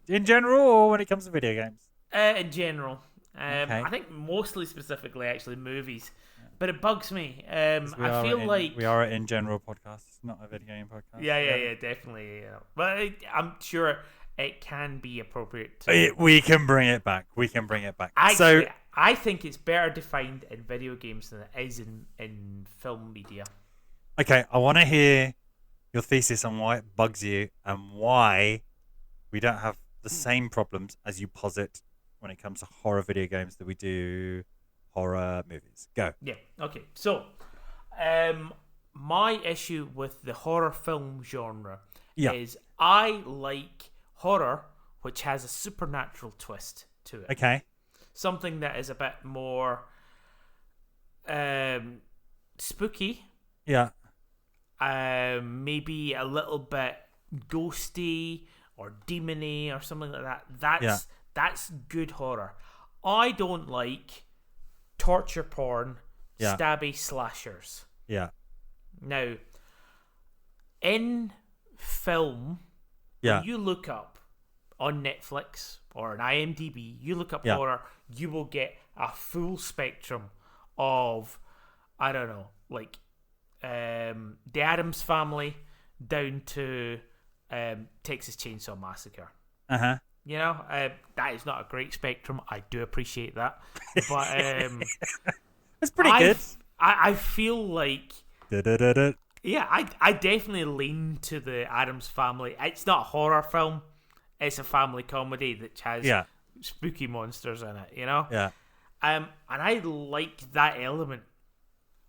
In general, or when it comes to video games? In general, Okay. I think mostly specifically actually movies, but it bugs me. I feel like we are in general podcast. It's not a video game podcast. Yeah, definitely. Yeah. But I'm sure it can be appropriate. To... We can bring it back. Actually, I think it's better defined in video games than it is in film media. Okay, I want to hear your thesis on why it bugs you and why we don't have the same problems as you posit when it comes to horror video games that we do horror movies. Go. Yeah, okay. So, my issue with the horror film genre is I like horror which has a supernatural twist to it. Okay. Something that is a bit more spooky. Yeah. Maybe a little bit ghosty or demony or something like that. That's good horror. I don't like torture porn Yeah. stabby slashers. Yeah. Now, in film, Yeah. when you look up on Netflix or on IMDb, you look up Yeah. horror, you will get a full spectrum of, I don't know, like the Addams Family down to Texas Chainsaw Massacre. Uh-huh. You know, that is not a great spectrum. I do appreciate that, but It's pretty good. I feel like Da-da-da-da. yeah, I definitely lean to the Addams Family. It's not a horror film; it's a family comedy that has Yeah. spooky monsters in it. You know, Yeah. and I like that element.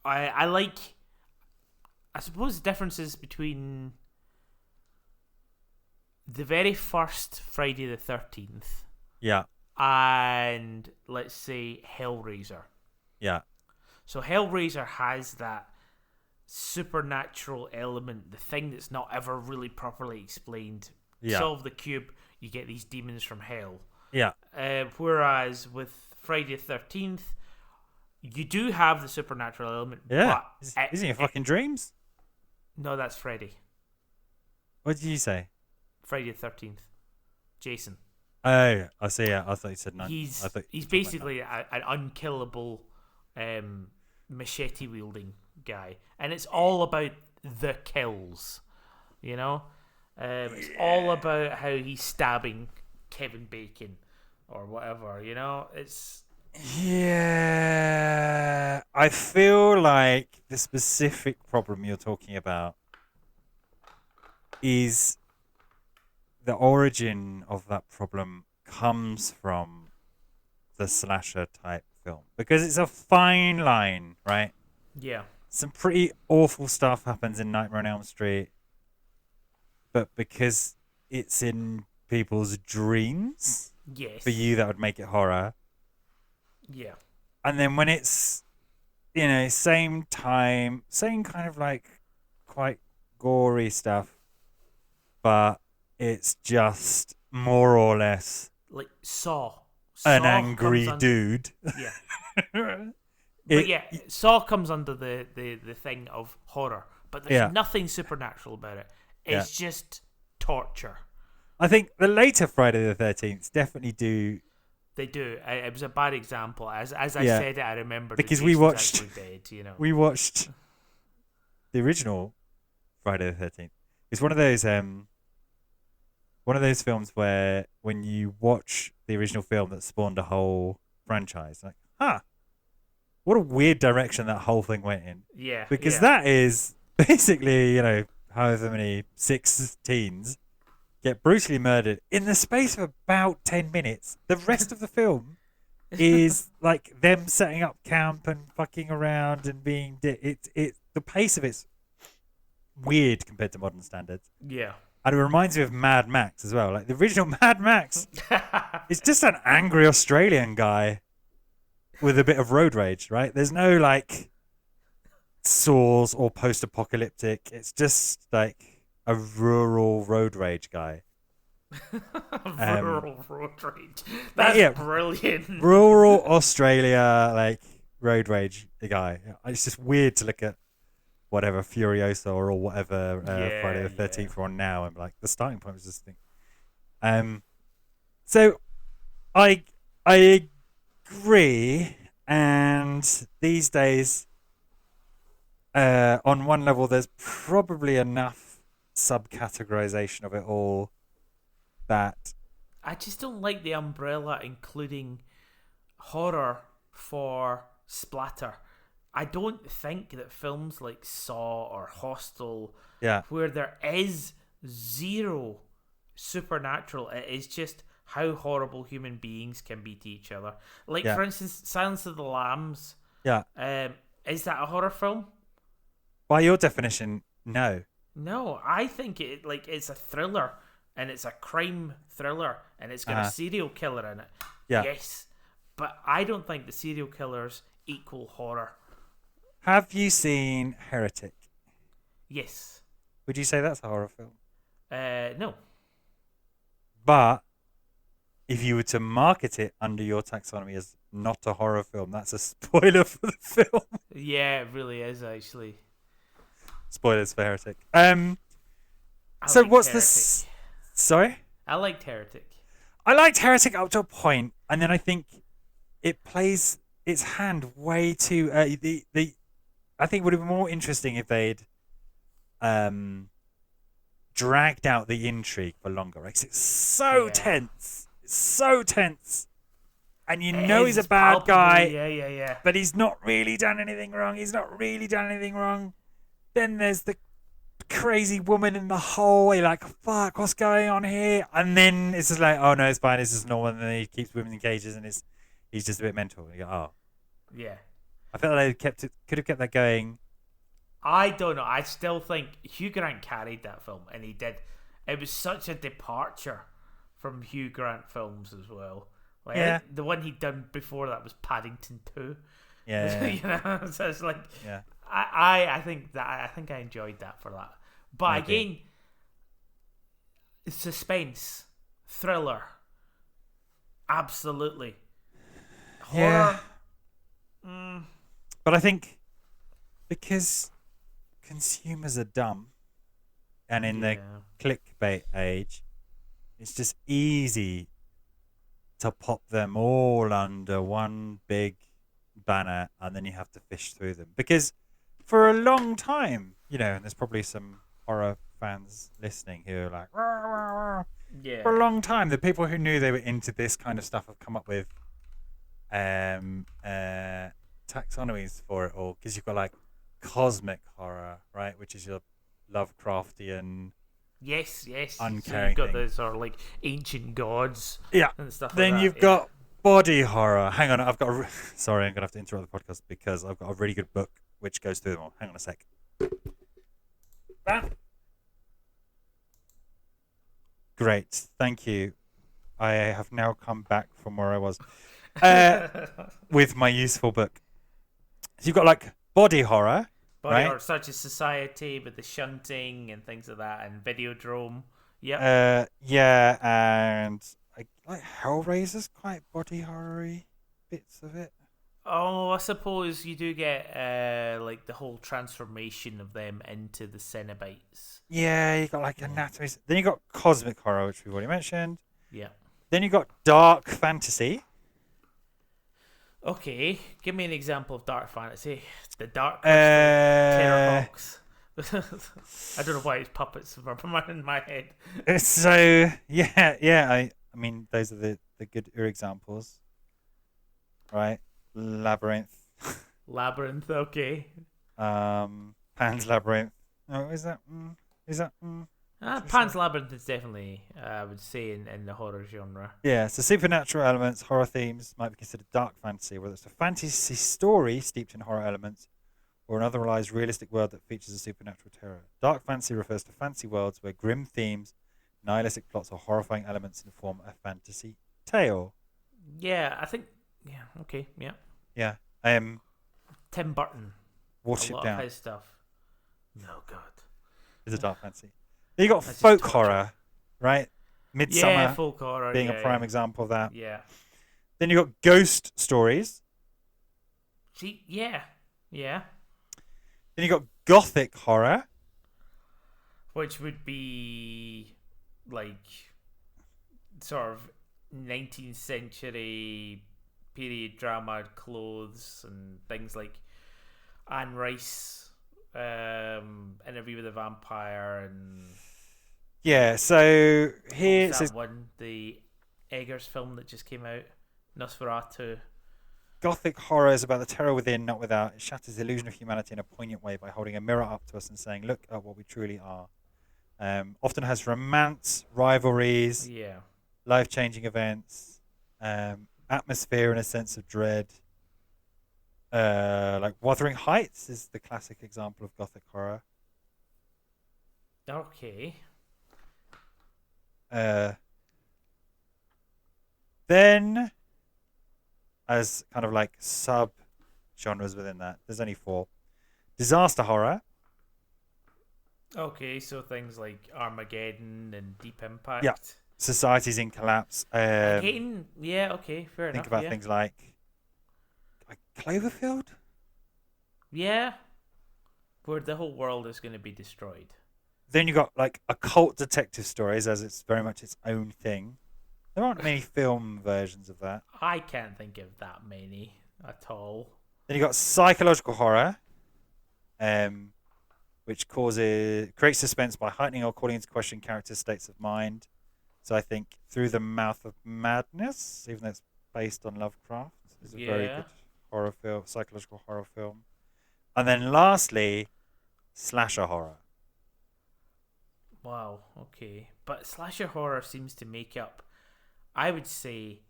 I like, I suppose, the differences between the very first Friday the 13th Yeah. and, let's say, Hellraiser. Yeah. So Hellraiser has that supernatural element, the thing that's not ever really properly explained. Yeah. Solve the cube, you get these demons from hell. Yeah. Whereas with Friday the 13th, you do have the supernatural element. Yeah. But Isn't it fucking dreams? no, that's Freddy. What did you say? Friday the 13th. Jason. Oh, I see. Yeah, I thought you said nine. He's I thought you he's were talking about basically an unkillable machete wielding guy, and it's all about the kills. You know, it's all about how he's stabbing Kevin Bacon or whatever. You know, it's that. Yeah, I feel like the specific problem you're talking about is the origin of that problem comes from the slasher type film because it's a fine line, right? yeah, Some pretty awful stuff happens in Nightmare on Elm Street, but because it's in people's dreams, yes, for you that would make it horror. yeah, And then when it's, same time, same kind of like quite gory stuff, but it's just more or less like Saw. an Saw angry comes dude. Yeah. But yeah, Saw comes under the thing of horror, but there's nothing supernatural about it. It's just torture. I think the later Friday the 13th definitely do. They do. It was a bad example. As I said it, I remember because we watched dead. We watched the original Friday the 13th. It's one of those films where when you watch the original film that spawned a whole franchise, like, what a weird direction that whole thing went in. Yeah. Because that is basically, however many 6 teens get brutally murdered in the space of about 10 minutes. The rest of the film is like them setting up camp and fucking around and being... the pace of it's weird compared to modern standards. Yeah. And it reminds me of Mad Max as well. Like the original Mad Max is just an angry Australian guy with a bit of road rage, right? There's no like saws or post-apocalyptic. It's just like a rural road rage guy. Rural road rage. That's brilliant. Rural Australia, like road rage guy. It's just weird to look at whatever Furiosa or whatever Friday the 13th we're on now, and like the starting point was this thing. So I agree, and these days, on one level, there's probably enough subcategorization of it all that I just don't like the umbrella including horror for splatter. I don't think that films like Saw or Hostel, where there is zero supernatural, it is just how horrible human beings can be to each other. Like, for instance, Silence of the Lambs. Yeah. Is that a horror film? By your definition, no. No, I think it's a thriller, and it's a crime thriller, and it's got a serial killer in it. Yeah. Yes, but I don't think the serial killers equal horror. Have you seen Heretic? Yes. Would you say that's a horror film? No. But if you were to market it under your taxonomy as not a horror film, that's a spoiler for the film. Yeah, it really is actually. Spoilers for Heretic. I So liked what's Heretic. this? Sorry? I liked Heretic. I liked Heretic up to a point, and then I think it plays its hand way too early. I think it would have been more interesting if they'd dragged out the intrigue for longer. Right? 'Cause it's so tense. It's so tense. And you know he's a bad palpable. guy. Yeah. But he's not really done anything wrong. Then there's the crazy woman in the hole. You're like, fuck, what's going on here? And then it's just like, oh no, it's fine. It's just normal. And then he keeps women in cages, and he's just a bit mental. You go, oh. Yeah. I felt like they could have kept that going. I don't know. I still think Hugh Grant carried that film, and he did. It was such a departure from Hugh Grant films as well. Like, Yeah. the one he'd done before that was Paddington 2. Yeah. You know, so it's like, Yeah. I think I enjoyed that for that. But again, suspense, thriller, absolutely. Horror. Yeah. But I think because consumers are dumb, and in the clickbait age, it's just easy to pop them all under one big banner, and then you have to fish through them. Because for a long time, and there's probably some horror fans listening who are like, rah, rah, rah. Yeah. For a long time, the people who knew they were into this kind of stuff have come up with taxonomies for it all. Because you've got like cosmic horror, right, which is your Lovecraftian. Yes. Uncaring so you've got thing. the sort of like ancient gods. Yeah. And stuff Then like that. you've got body horror. Hang on, I've got. Sorry, I'm gonna have to interrupt the podcast because I've got a really good book which goes through them all. Hang on a sec. Great, thank you. I have now come back from where I was with my useful book. So you've got like body horror, Body right? horror, such as Society with the shunting and things like that, and Videodrome. Yep. Yeah, and like Hellraiser's quite body horror-y bits of it. Oh, I suppose you do get like the whole transformation of them into the Cenobites. Yeah, you got like anatomy. Then you got cosmic horror, which we've already mentioned. Yeah. Then you got dark fantasy. Okay, give me an example of dark fantasy. The Dark Crystal, Terror Box. I don't know why it's puppets are in my head. So yeah. I mean, those are the good examples, right? Labyrinth. Labyrinth. Okay. Pan's Labyrinth. Oh, is that? Pan's Labyrinth is definitely, I would say, in the horror genre. Yeah, so supernatural elements, horror themes might be considered dark fantasy, whether it's a fantasy story steeped in horror elements or an otherwise realistic world that features a supernatural terror. Dark fantasy refers to fantasy worlds where grim themes, nihilistic plots, or horrifying elements inform a fantasy tale. Yeah, I think. Yeah. Okay. Yeah. Yeah. Tim Burton. Water a it lot down. of his stuff. No God. Is a dark fantasy. Then you got folk horror, right? Midsummer folk horror being a prime example of that. Yeah. Then you got ghost stories. See, yeah. Then you got gothic horror, which would be like sort of 19th century period drama clothes and things like Anne Rice, Interview with a Vampire, and yeah. So here it says one, the Eggers film that just came out, Nosferatu. Gothic horror is about the terror within, not without. It shatters the illusion of humanity in a poignant way by holding a mirror up to us and saying, "Look at what we truly are." Often has romance, rivalries, life-changing events, atmosphere and a sense of dread. Like Wuthering Heights is the classic example of gothic horror. Okay. Then, as kind of like sub-genres within that, there's only 4. Disaster horror. Okay, so things like Armageddon and Deep Impact. Yeah. society's in collapse. Yeah, okay, fair Think enough. about Yeah, things like Cloverfield. yeah, where the whole world is going to be destroyed. Then you got like occult detective stories, as it's very much its own thing. There aren't many film versions of that. I can't think of that many at all. Then you got psychological horror, which creates suspense by heightening or calling into question characters' states of mind. So I think Through the Mouth of Madness, even though it's based on Lovecraft, is a very Yeah. good horror film, psychological horror film. And then lastly, slasher horror. Wow. Okay, but slasher horror seems to make up, I would say,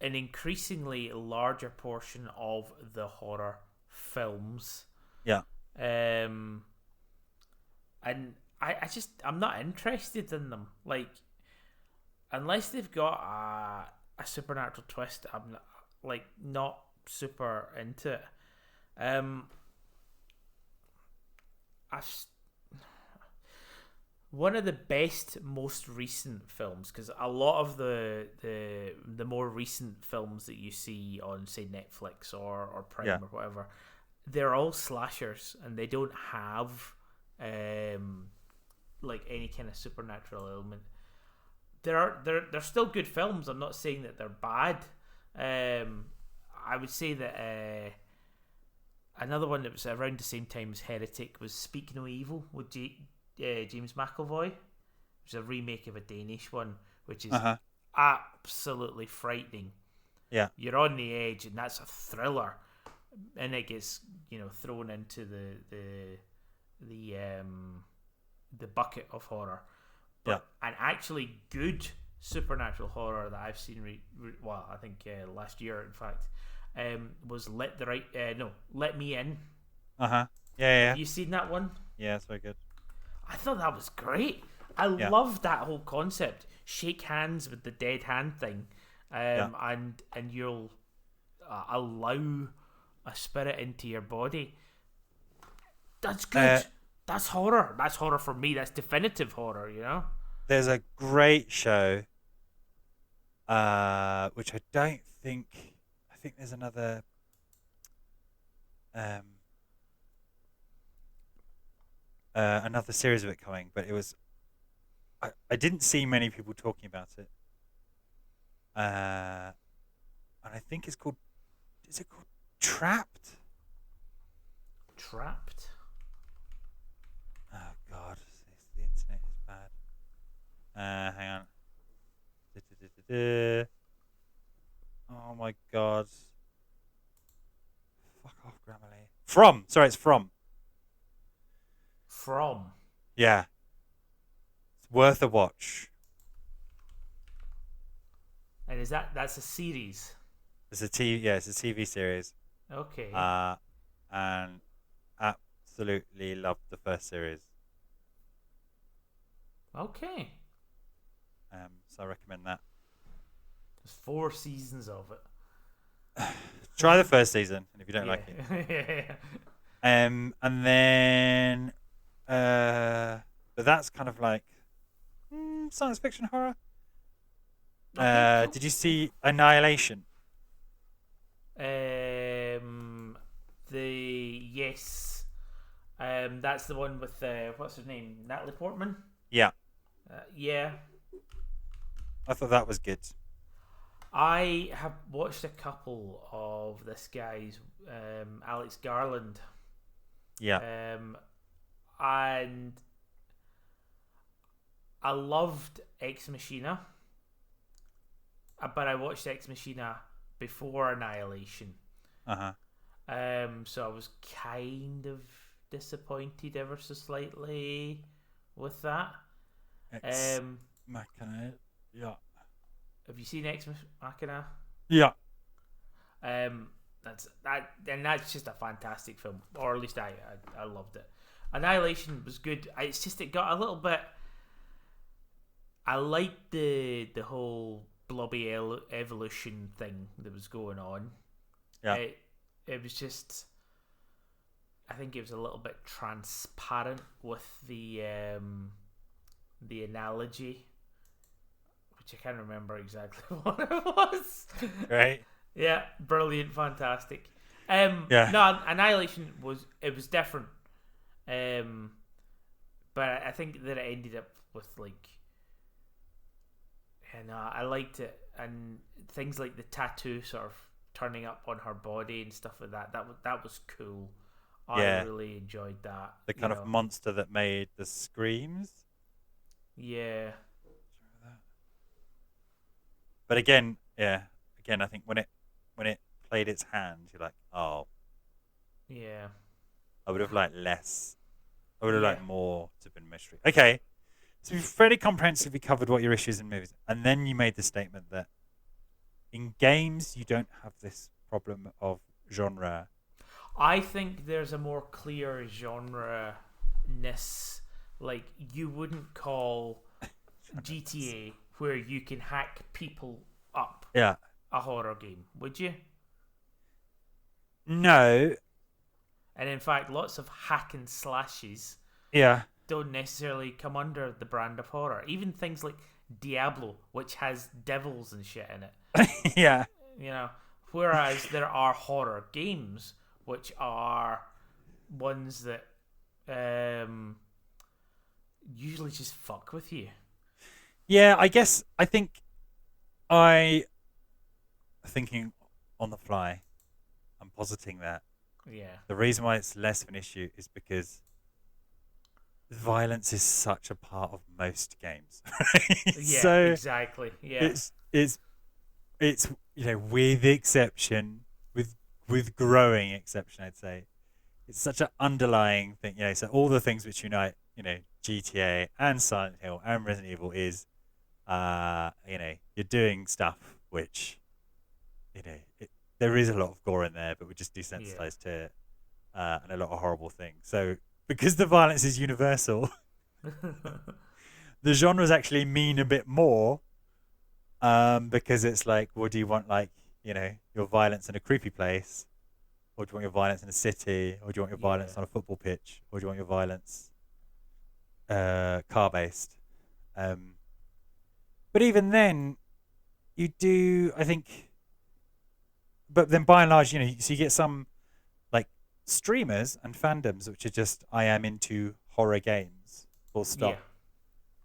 an increasingly larger portion of the horror films. Yeah. Um, and I'm not interested in them. Like, unless they've got a supernatural twist, I'm not, like, not super into it. I've One of the best, most recent films, because a lot of the more recent films that you see on, say, Netflix or Prime Yeah. or whatever, they're all slashers, and they don't have like any kind of supernatural element. They're still good films. I'm not saying that they're bad. I would say that another one that was around the same time as Heretic was Speak No Evil with James McAvoy, which is a remake of a Danish one, which is absolutely frightening. Yeah. You're on the edge, and that's a thriller, and it gets thrown into the bucket of horror. But an actually good supernatural horror that I've seen, I think last year, in fact, was Let Me In. Yeah. Have you seen that one? Yeah, it's very good. I thought that was great. I loved that whole concept. Shake hands with the dead hand thing, and you'll allow a spirit into your body. That's good. That's horror. That's horror for me. That's definitive horror. There's a great show, which I don't think. I think there's another. Another series of it coming, but it was. I didn't see many people talking about it, and I think it's called. Is it called Trapped? Trapped. Oh God, the internet is bad. Hang on. Oh my God. Fuck off, Grammarly. Sorry, it's From. From. Yeah. It's worth a watch. And that's a series? It's a TV series. Okay. And absolutely loved the first series. Okay. So I recommend that. There's 4 seasons of it. Try the first season, and if you don't like it. And then but that's kind of like science fiction horror. Okay, cool. Did you see Annihilation? Yes. That's the one with what's her name? Natalie Portman? Yeah. Yeah. I thought that was good. I have watched a couple of this guy's Alex Garland. Yeah. And I loved Ex Machina, but I watched Ex Machina before Annihilation. So I was kind of disappointed ever so slightly with that. Ex Machina. Yeah. Have you seen Ex Machina? Yeah. That's just a fantastic film, or at least I loved it. Annihilation was good. It's just it got a little bit. I liked the whole blobby evolution thing that was going on. Yeah. It was just. I think it was a little bit transparent with the analogy. which I can't remember exactly what it was. Right. Yeah, brilliant, fantastic. Yeah. No, Annihilation was different. But I think that it ended up with like, and I liked it, and things like the tattoo sort of turning up on her body and stuff like that. That was cool. I Yeah. really enjoyed that. The kind of monster that made the screams. Yeah. But again, I think when it played its hand, you're like, oh, Yeah. I would have liked less. I would have Yeah. liked more to have been mystery. Okay, so we've fairly comprehensively covered what your issues in movies, and then you made the statement that in games you don't have this problem of genre. I think there's a more clear genre-ness. Like, you wouldn't call GTA, where you can hack people up, Yeah. a horror game, would you? No. And in fact, lots of hack and slashes Yeah. don't necessarily come under the brand of horror. Even things like Diablo, which has devils and shit in it. Yeah. You know, whereas there are horror games which are ones that usually just fuck with you. Yeah, I think thinking on the fly, I'm positing that Yeah. the reason why it's less of an issue is because violence is such a part of most games. Right? Yeah, So exactly. Yeah. it's with exception, with growing exception, I'd say, it's such an underlying thing. So all the things which unite, GTA and Silent Hill and Resident Evil is, you're doing stuff which, there is a lot of gore in there, but we're just desensitized to it, and a lot of horrible things. So because the violence is universal, the genres actually mean a bit more, because it's like, well, do you want your violence in a creepy place, or do you want your violence in a city, or do you want your violence on a football pitch, or do you want your violence car based? But even then, you do, I think. But then, by and large, so you get some like streamers and fandoms which are just, I am into horror games, full stop. Yeah.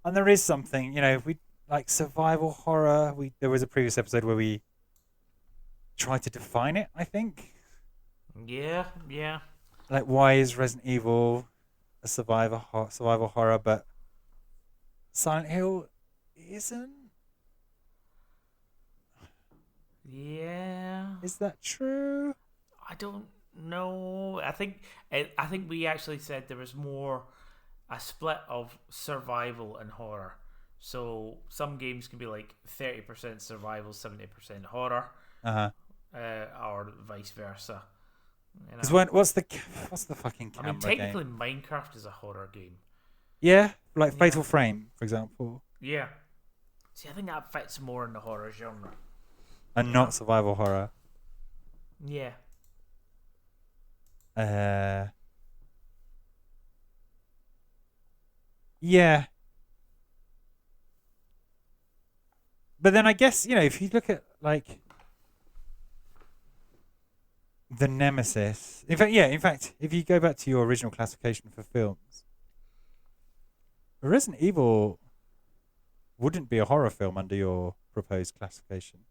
And there is something, if we like survival horror. There was a previous episode where we tried to define it, I think. Yeah. Like, why is Resident Evil a survival horror, but Silent Hill isn't? Yeah. Is that true? I don't know. I think we actually said there was more a split of survival and horror. So some games can be like 30% survival, 70% horror, or vice versa. Because what's the fucking camera technically game? Minecraft is a horror game. Yeah, like Fatal Frame, for example. Yeah. See, I think that fits more in the horror genre. And not survival horror. Yeah. Yeah. But then I guess, if you look at like the Nemesis, in fact, if you go back to your original classification for films, Resident Evil wouldn't be a horror film under your proposed classification.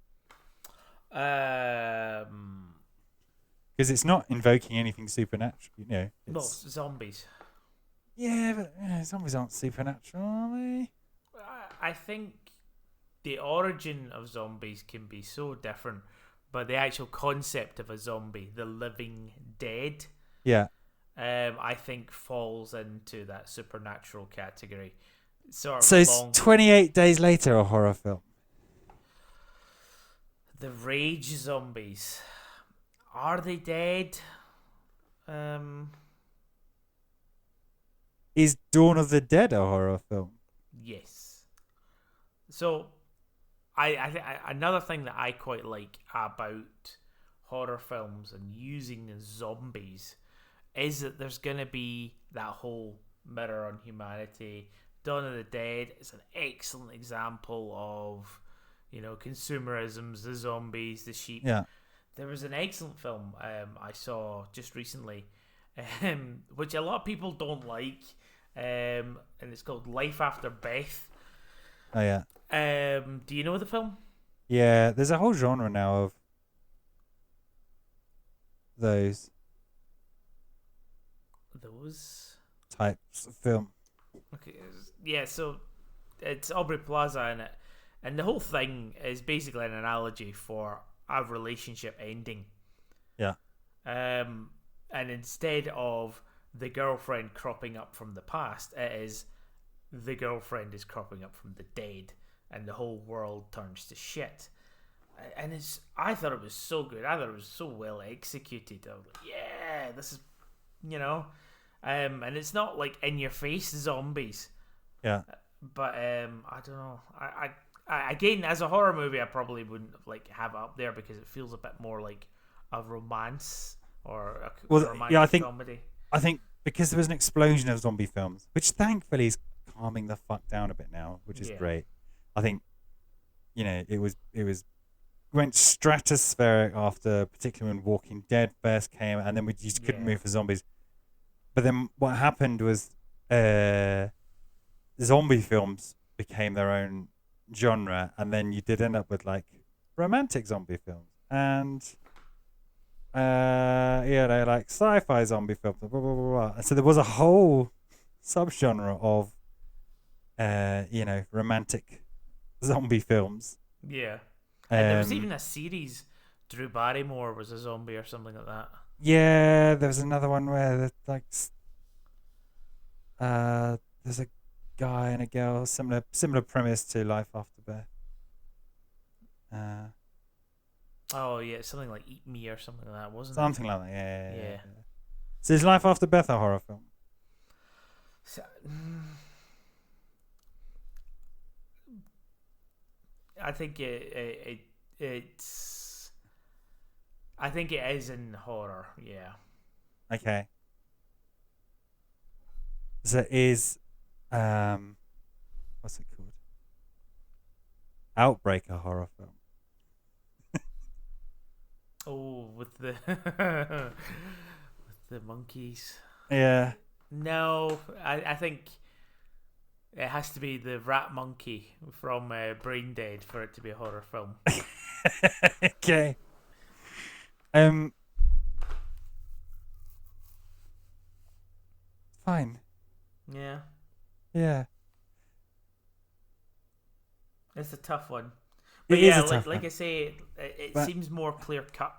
Because it's not invoking anything supernatural, No, zombies. Yeah, but zombies aren't supernatural, are they? I think the origin of zombies can be so different, but the actual concept of a zombie, the living dead, I think falls into that supernatural category. So it's 28 Days Later a horror film? The Rage zombies. Are they dead? Is Dawn of the Dead a horror film? Yes. So, another thing that I quite like about horror films and using zombies is that there's going to be that whole mirror on humanity. Dawn of the Dead is an excellent example of consumerisms, the zombies, the sheep. Yeah. There was an excellent film I saw just recently, which a lot of people don't like, and it's called Life After Beth. Oh yeah. Do you know the film? Yeah. There's a whole genre now of those Those. types of film. Okay. Yeah. So it's Aubrey Plaza in it, and the whole thing is basically an analogy for a relationship ending. Yeah. And instead of the girlfriend cropping up from the past, it is the girlfriend is cropping up from the dead, and the whole world turns to shit. And I thought it was so good. I thought it was so well executed. I was like, yeah, this is, and it's not like in your face zombies. Yeah. But I don't know. I again, as a horror movie, I probably wouldn't have it up there because it feels a bit more like a romance or a romantic comedy. I think because there was an explosion of zombie films, which thankfully is calming the fuck down a bit now, which is great. I think, it was went stratospheric after, particularly when Walking Dead first came, and then we just couldn't move for zombies. But then what happened was zombie films became their own genre, and then you did end up with like romantic zombie films and like sci-fi zombie films, blah, blah, blah, blah. And so there was a whole subgenre of romantic zombie films. Yeah. And there was even a series, Drew Barrymore was a zombie or something like that. Yeah, there was another one where there's a guy and a girl, similar premise to Life After Beth. Oh yeah, something like Eat Me or something like that, wasn't something it? like that. Yeah. So is Life After Beth a horror film? So, I think it's. I think it is in horror. Yeah. Okay. So is what's it called? Outbreak a horror film? Oh, with the with the monkeys. Yeah. No, I think it has to be the rat monkey from Brain Dead for it to be a horror film. Okay. Fine. Yeah. Yeah. It's a tough one. But like I say, it seems more clear cut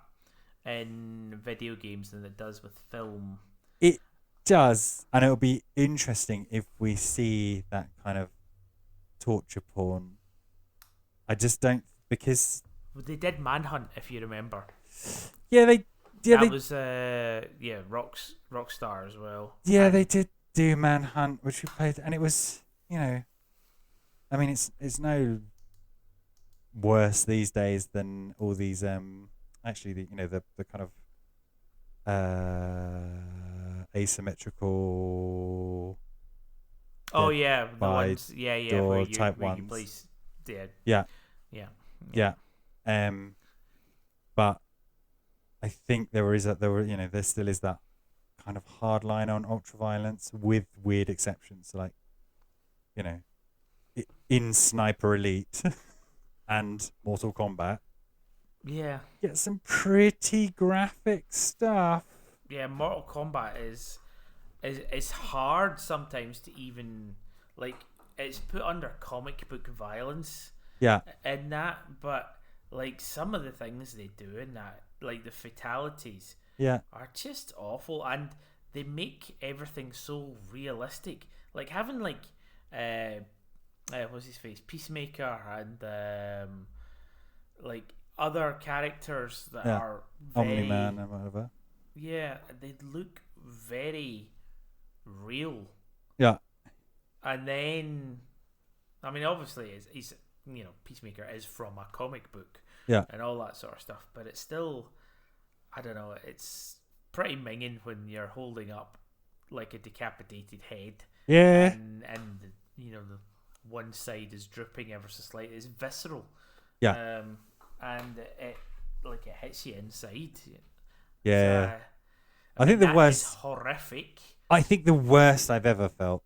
in video games than it does with film. It does, and it'll be interesting if we see that kind of torture porn. I just don't, because they did Manhunt, if you remember. Yeah, that was Rockstar as well. Yeah, they did do Manhunt, which we played, and it was, I mean, it's no worse these days than all these actually the kind of asymmetrical the ones where you type where ones. You place dead. Yeah. But I think there still is that kind of hard line on ultra violence with weird exceptions, like in Sniper Elite and Mortal Kombat. Yeah. Get some pretty graphic stuff. Yeah, Mortal Kombat is hard sometimes to even it's put under comic book violence. Yeah. In that, but some of the things they do in that, like the fatalities, are just awful, and they make everything so realistic. Like having what's his face, Peacemaker, and other characters that are very, Omni-Man and whatever. Yeah, they look very real. Yeah. And then, I mean, obviously, he's Peacemaker is from a comic book. Yeah. And all that sort of stuff, but it's still, I don't know, it's pretty minging when you're holding up like a decapitated head. Yeah. And the one side is drooping ever so slightly. It's visceral. Yeah. And it hits you inside. Yeah. I think mean, the that is worst. horrific. I think the worst I've ever felt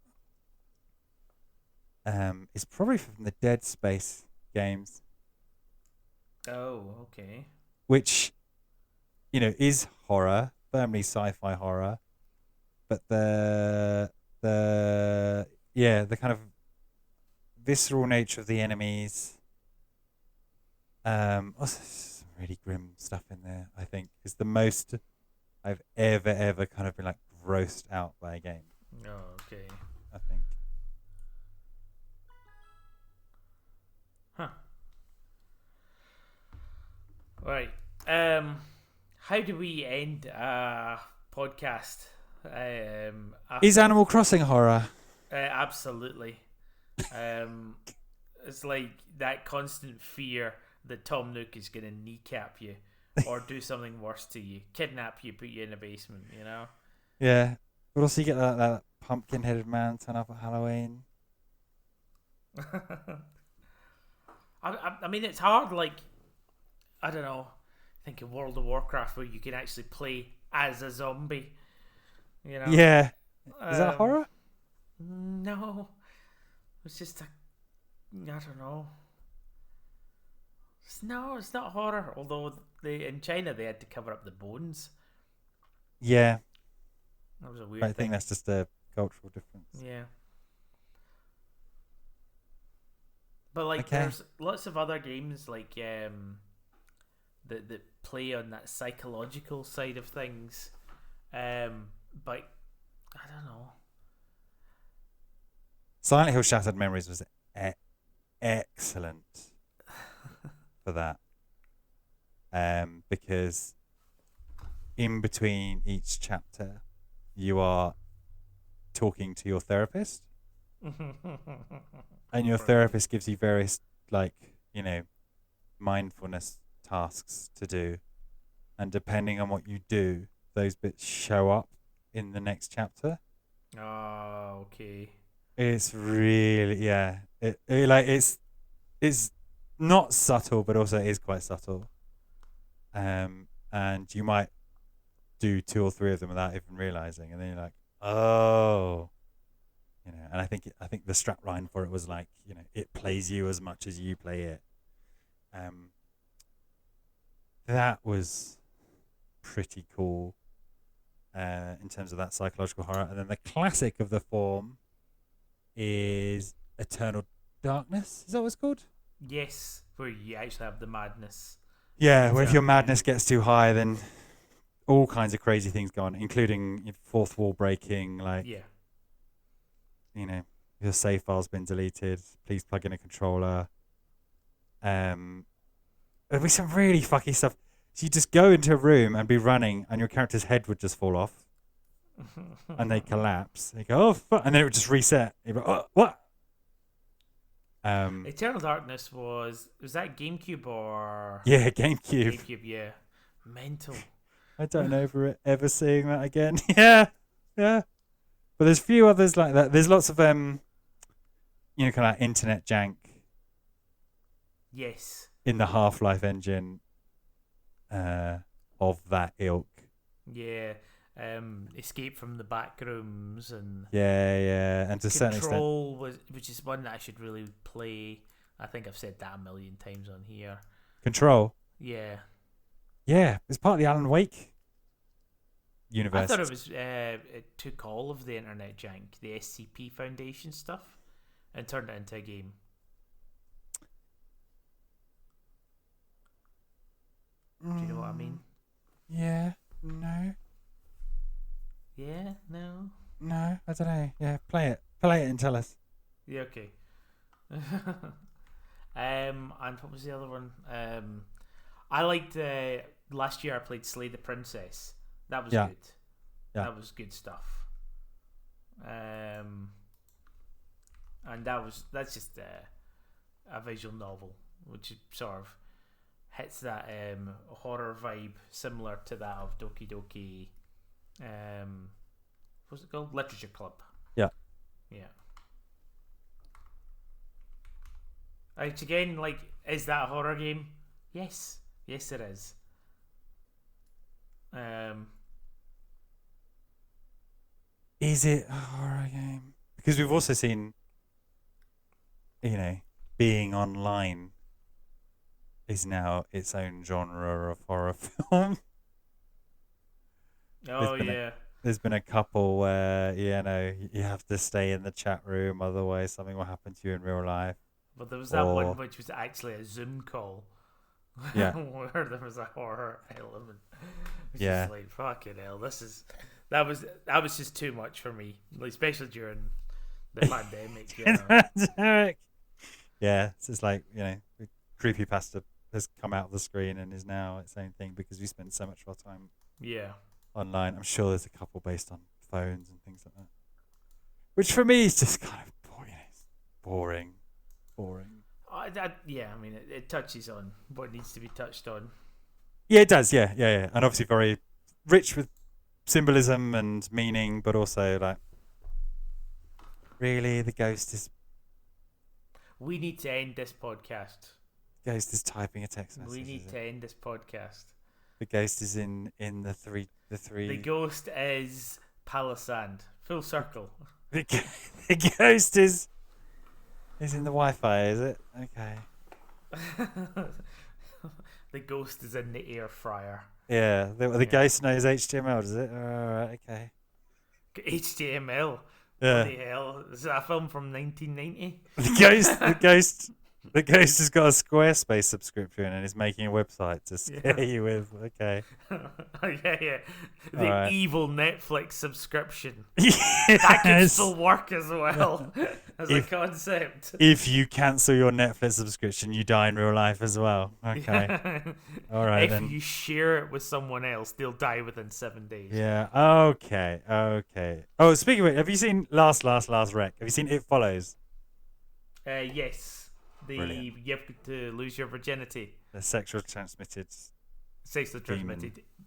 is probably from the Dead Space games, Oh, okay. which is horror, firmly sci-fi horror, but the kind of visceral nature of the enemies. Also some really grim stuff in there. I think is the most I've ever kind of been like grossed out by a game. Oh, okay. I think. Huh. Right. How do we end a podcast? Is After Animal Crossing horror? absolutely. It's like that constant fear that Tom Nook is going to kneecap you or do something worse to you, kidnap you, put you in a basement. Yeah. But also you get that pumpkin-headed man turn up at Halloween. I mean, it's hard. I don't know. Think of World of Warcraft where you can actually play as a zombie. Yeah. Is that horror? No, it's just I don't know. It's not horror. Although in China they had to cover up the bones. Yeah. That was a weird I thing. think that's just a cultural difference. Yeah. But Okay. there's lots of other games that play on that psychological side of things. But I don't know. Silent Hill Shattered Memories was excellent for that. Because in between each chapter, you are talking to your therapist, and your therapist gives you various mindfulness tasks to do, and depending on what you do, those bits show up in the next chapter. Oh, okay. It's really it's not subtle, but also it is quite subtle. And you might do 2 or 3 of them without even realizing, and then you're like, oh, And I think the strap line for it was like, it plays you as much as you play it. That was pretty cool in terms of that psychological horror. And then the classic of the form is Eternal Darkness. Is that what it's called? Yes, where you actually have the madness. Yeah, where if your madness gets too high, then all kinds of crazy things go on, including fourth wall breaking, your save file's been deleted, please plug in a controller. There'll be some really fucky stuff. So you just go into a room and be running, and your character's head would just fall off, and they collapse. You go, oh fuck, and then it would just reset. You go, oh, what? Eternal Darkness was that GameCube or Yeah, GameCube. GameCube, yeah, mental. I don't know ever seeing that again. yeah. But there's a few others like that. There's lots of kind of internet jank. Yes. In the Half-Life engine, of that ilk. Yeah. Escape from the back rooms and and to a certain extent, Control which is one that I should really play. I think I've said that a million times on here. Control. Yeah. It's part of the Alan Wake universe. I thought it was it took all of the internet jank, the SCP Foundation stuff, and turned it into a game. Do you know what I mean? Yeah. No. Yeah. No. No. I don't know. Yeah. Play it and tell us. Yeah. Okay. And what was the other one? I liked last year. I played Slay the Princess. That was good. Yeah. That was good stuff. And that's just a visual novel, which sort of hits that horror vibe similar to that of Doki Doki. What's it called? Literature Club. Yeah. Again, Is that a horror game? Yes. Yes, it is. Is it a horror game? Because we've also seen, being online is now its own genre of horror film. Oh, yeah. There's been a couple where, you have to stay in the chat room, otherwise something will happen to you in real life. But there was that one which was actually a Zoom call. Yeah. Where there was a horror element. Which Yeah. is like, fucking hell, that was just too much for me. Like, especially during the pandemic. Yeah, it's just like, creepypasta has come out of the screen and is now its own thing because we spend so much of our time online. I'm sure there's a couple based on phones and things like that. Which for me is just kind of boring. It's boring. I mean, it touches on what needs to be touched on. Yeah, it does. Yeah. And obviously very rich with symbolism and meaning, but also like, really, the ghost is... We need to end this podcast. Ghost is typing a text message. We need to end this podcast. The ghost is in the three. The ghost is Palossand. Full circle. The ghost is in the Wi-Fi, is it? Okay. The ghost is in the air fryer. Yeah, the ghost knows HTML, does it? Alright, okay. HTML? Yeah. What the hell? Is that a film from 1990? The ghost has got a Squarespace subscription and is making a website to scare you with. Okay. yeah. The right. evil Netflix subscription. Yes. That can still work as well as a concept. If you cancel your Netflix subscription, you die in real life as well. Okay. All right, then. If you share it with someone else, they'll die within 7 days. Yeah. Okay. Oh, speaking of it, have you seen Last Rec? Have you seen It Follows? Yes. Brilliant. You have to lose your virginity. The sexually transmitted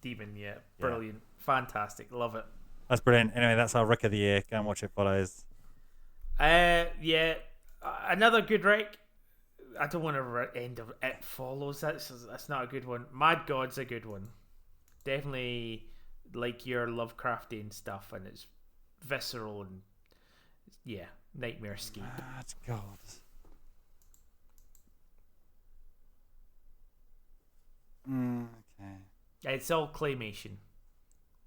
demon, yeah. Brilliant. Fantastic. Love it. That's brilliant. Anyway, that's our rec of the year. Go and watch It Follows. Yeah. Another good rec. I don't want to end of It Follows. That's not a good one. Mad God's a good one. Definitely like your Lovecraftian stuff, and it's visceral and nightmare-scape. Mad God. Okay. It's all claymation.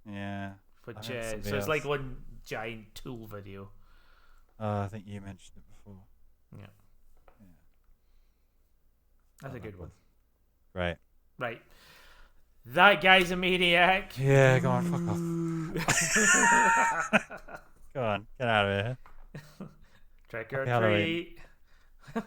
Yeah. Which so it's like one giant tool video. I think you mentioned it before. Yeah. That's a good one. Great. Right. That guy's a maniac. Yeah, go on, fuck off. Go on, get out of here. Trick or Happy Halloween. treat.